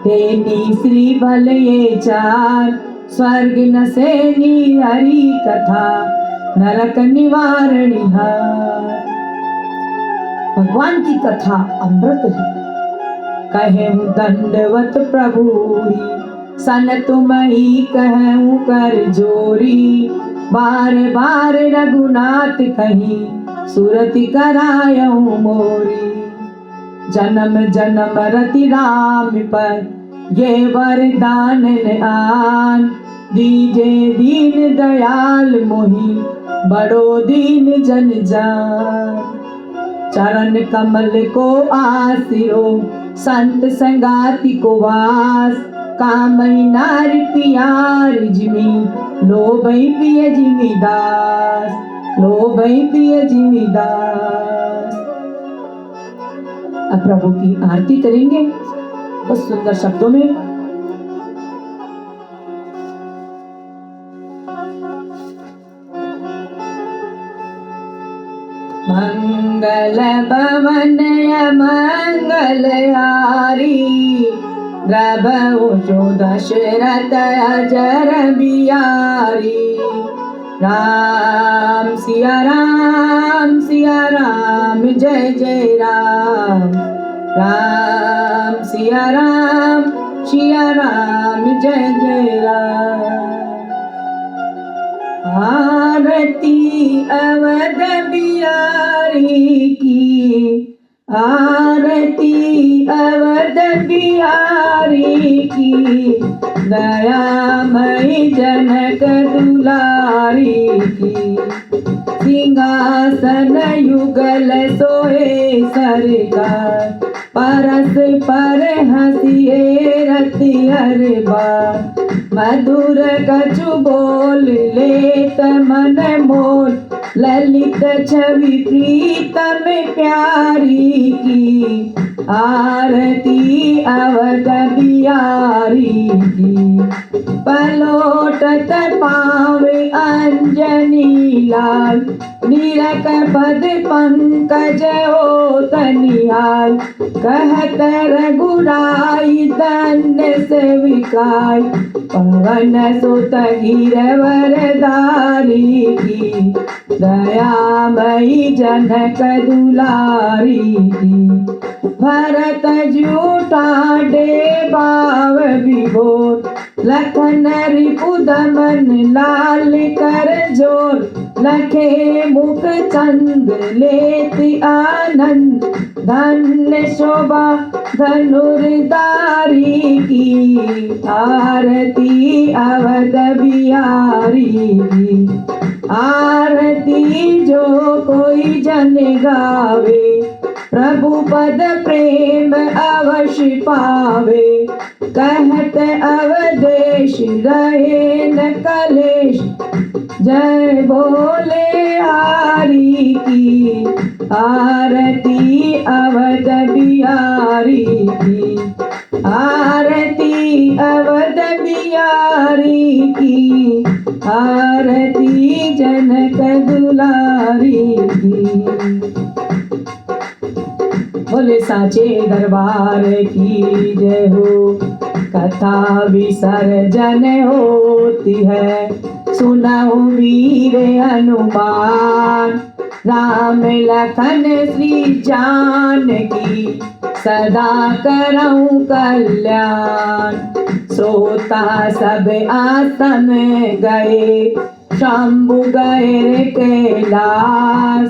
तेनी श्री भल ये चार, स्वर्ग न से हरि कथा, नरक निवारणिहार। भगवान की कथा अमृत है। कहूँ दंडवत प्रभु सन तुम ही कहूँ कर जोरी, बार बार रघुनाथ कहीं सुरति करायऊँ मोरी। जन्म जन्म रति राम पर ये वरदान आन, दीजे दीन दयाल मोहि बड़ो दीन जन जान। चरण कमल को आसिरो संत संगाति को वास, कामई नारी पियार जिमी लोभई पिय जिमीदास, लोभई पिय जिमीदास। अब प्रभु की आरती करेंगे बहुत सुंदर शब्दों में। मंगल भवन मंगल हारी, द्रभऊ जो दशरथ अजर बिहारी। राम सिया राम जय जय राम। राम सिया राम जय जय राम। आरती अवध बिहारी की, आरती अवध बिहारी की। दयामयी जनक दुलारी की। सिंहासन युगल सोए सरकार। परस पर हंसिए रति हर बार। मधुर कछु बोल लेत मन मोल। ललित छवि प्रीतम प्यारी की। आरती अवध बिहारी की। पलोटत पावे अंजनी लाल। नीरक पद पंकज होत निहाल। कहत रघुराई धन्य सेविकाई। पवन सुत गिरवरधारी की। दयामयी जनक दुलारी की। भरत जूठा बाव विभोर। लखन रिपुदमन लाल कर जोर। लखे मुख चंद लेति आनंद। धन्य शोभा धनुर्धारी की। आरती अवध बिहारी की। आरती जो कोई जन गावे। प्रभु पद प्रेम अवश्य पावे। कहत अवदेश रहे न कलेश। जय बोले हारी की। आरती अवध बिहारी की। आरती अवध बिहारी की। आरती जनक दुलारी की। बोले साचे दरबार की जय हो। कथा विसर्जन होती है। सुनाओ वीर हनुमान। राम लखन श्री जानकी। सदा करऊं कल्याण। श्रोता सब आसन गए। शंभु गए कैलाश।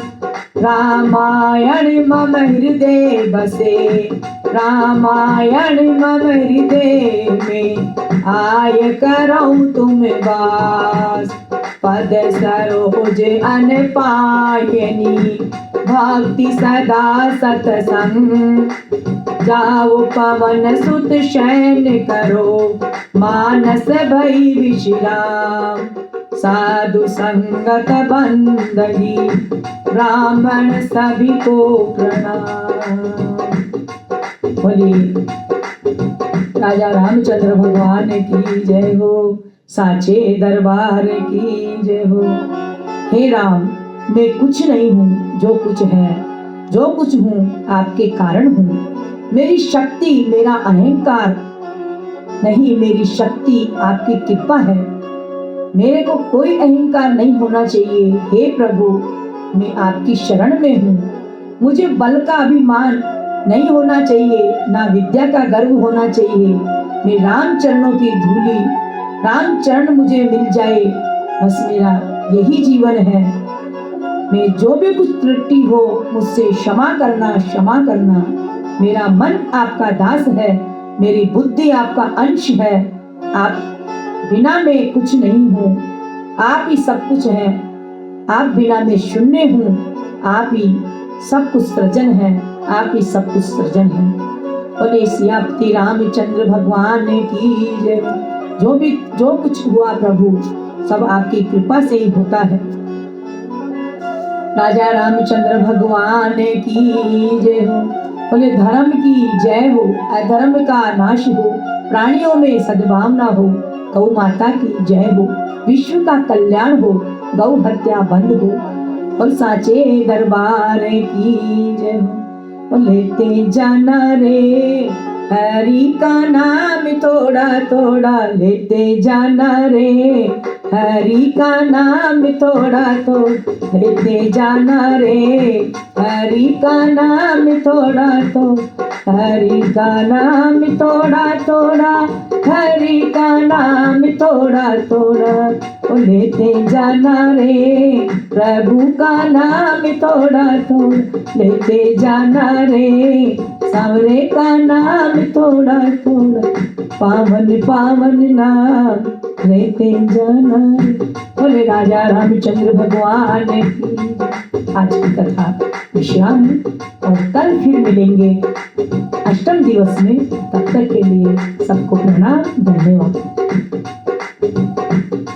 रामायण मम हृदय बसे। रामायण मम हृदय में। आय करऊं तुम वास। पद सरोज अन पायनी। भक्ति सदा सतसंग। जाओ पवन सुत शयन करो। मानस भई विश्राम। साधु संगत बंदगी। ब्राह्मण सभी को प्रणाम। बोलिए राजा रामचंद्र भगवान की जय हो। साचे दरबार की जय हो। हे राम, मैं कुछ नहीं हूँ, जो कुछ है, जो कुछ हूँ आपके कारण हूँ। मेरी शक्ति मेरा अहंकार नहीं, मेरी शक्ति आपकी कृपा है। मेरे को कोई अहंकार नहीं होना चाहिए। हे प्रभु, मैं आपकी शरण में हूँ। मुझे बल का अभिमान नहीं होना चाहिए, ना विद्या का गर्व होना चाहिए। मैं राम चरणों की धूली, राम चरण मुझे मिल जाए, बस मेरा यही जीवन है। मैं जो भी कुछ त्रुटि हो मुझसे क्षमा करना, क्षमा करना। मेरा मन आपका दास है, मेरी बुद्धि आपका अंश है। आप बिना मैं कुछ नहीं हूँ, आप ही सब कुछ है। आप बिना मैं शून्य हूँ, आप ही सब कुछ सृजन है, आप ही सब कुछ सृजन है। बोले सियापति रामचंद्र भगवान की जय। जो कुछ हुआ प्रभु सब आपकी कृपा से ही होता है। राजा रामचंद्र भगवान की जय हो। बोले धर्म की जय हो, अधर्म का नाश हो, प्राणियों में सद्भावना हो। गौ माता की जय हो, विश्व का कल्याण हो, गौ हत्या बंद हो। और साचे दरबार की जय हो। बोले ते जाना रे हरि का नाम थोड़ा थोड़ा लेते जाना रे, हरि का नाम थोड़ा थोड़ा लेते जाना रे, हरि का नाम थोड़ा थोड़ा, हरि का नाम थोड़ा थोड़ा, हरि का नाम थोड़ा थोड़ा ओ लेते जाना रे, प्रभु का नाम थोड़ा थोड़ा लेते जाना रे, सांवरे का नाम थोड़ा थोड़ा, पावन पावन नाम लेते जाना रे। बोले राजा रामचंद्र भगवान की। आज की कथा विश्राम है और कल फिर मिलेंगे अष्टम दिवस में। तब तक के लिए सबको प्रणाम, धन्यवाद।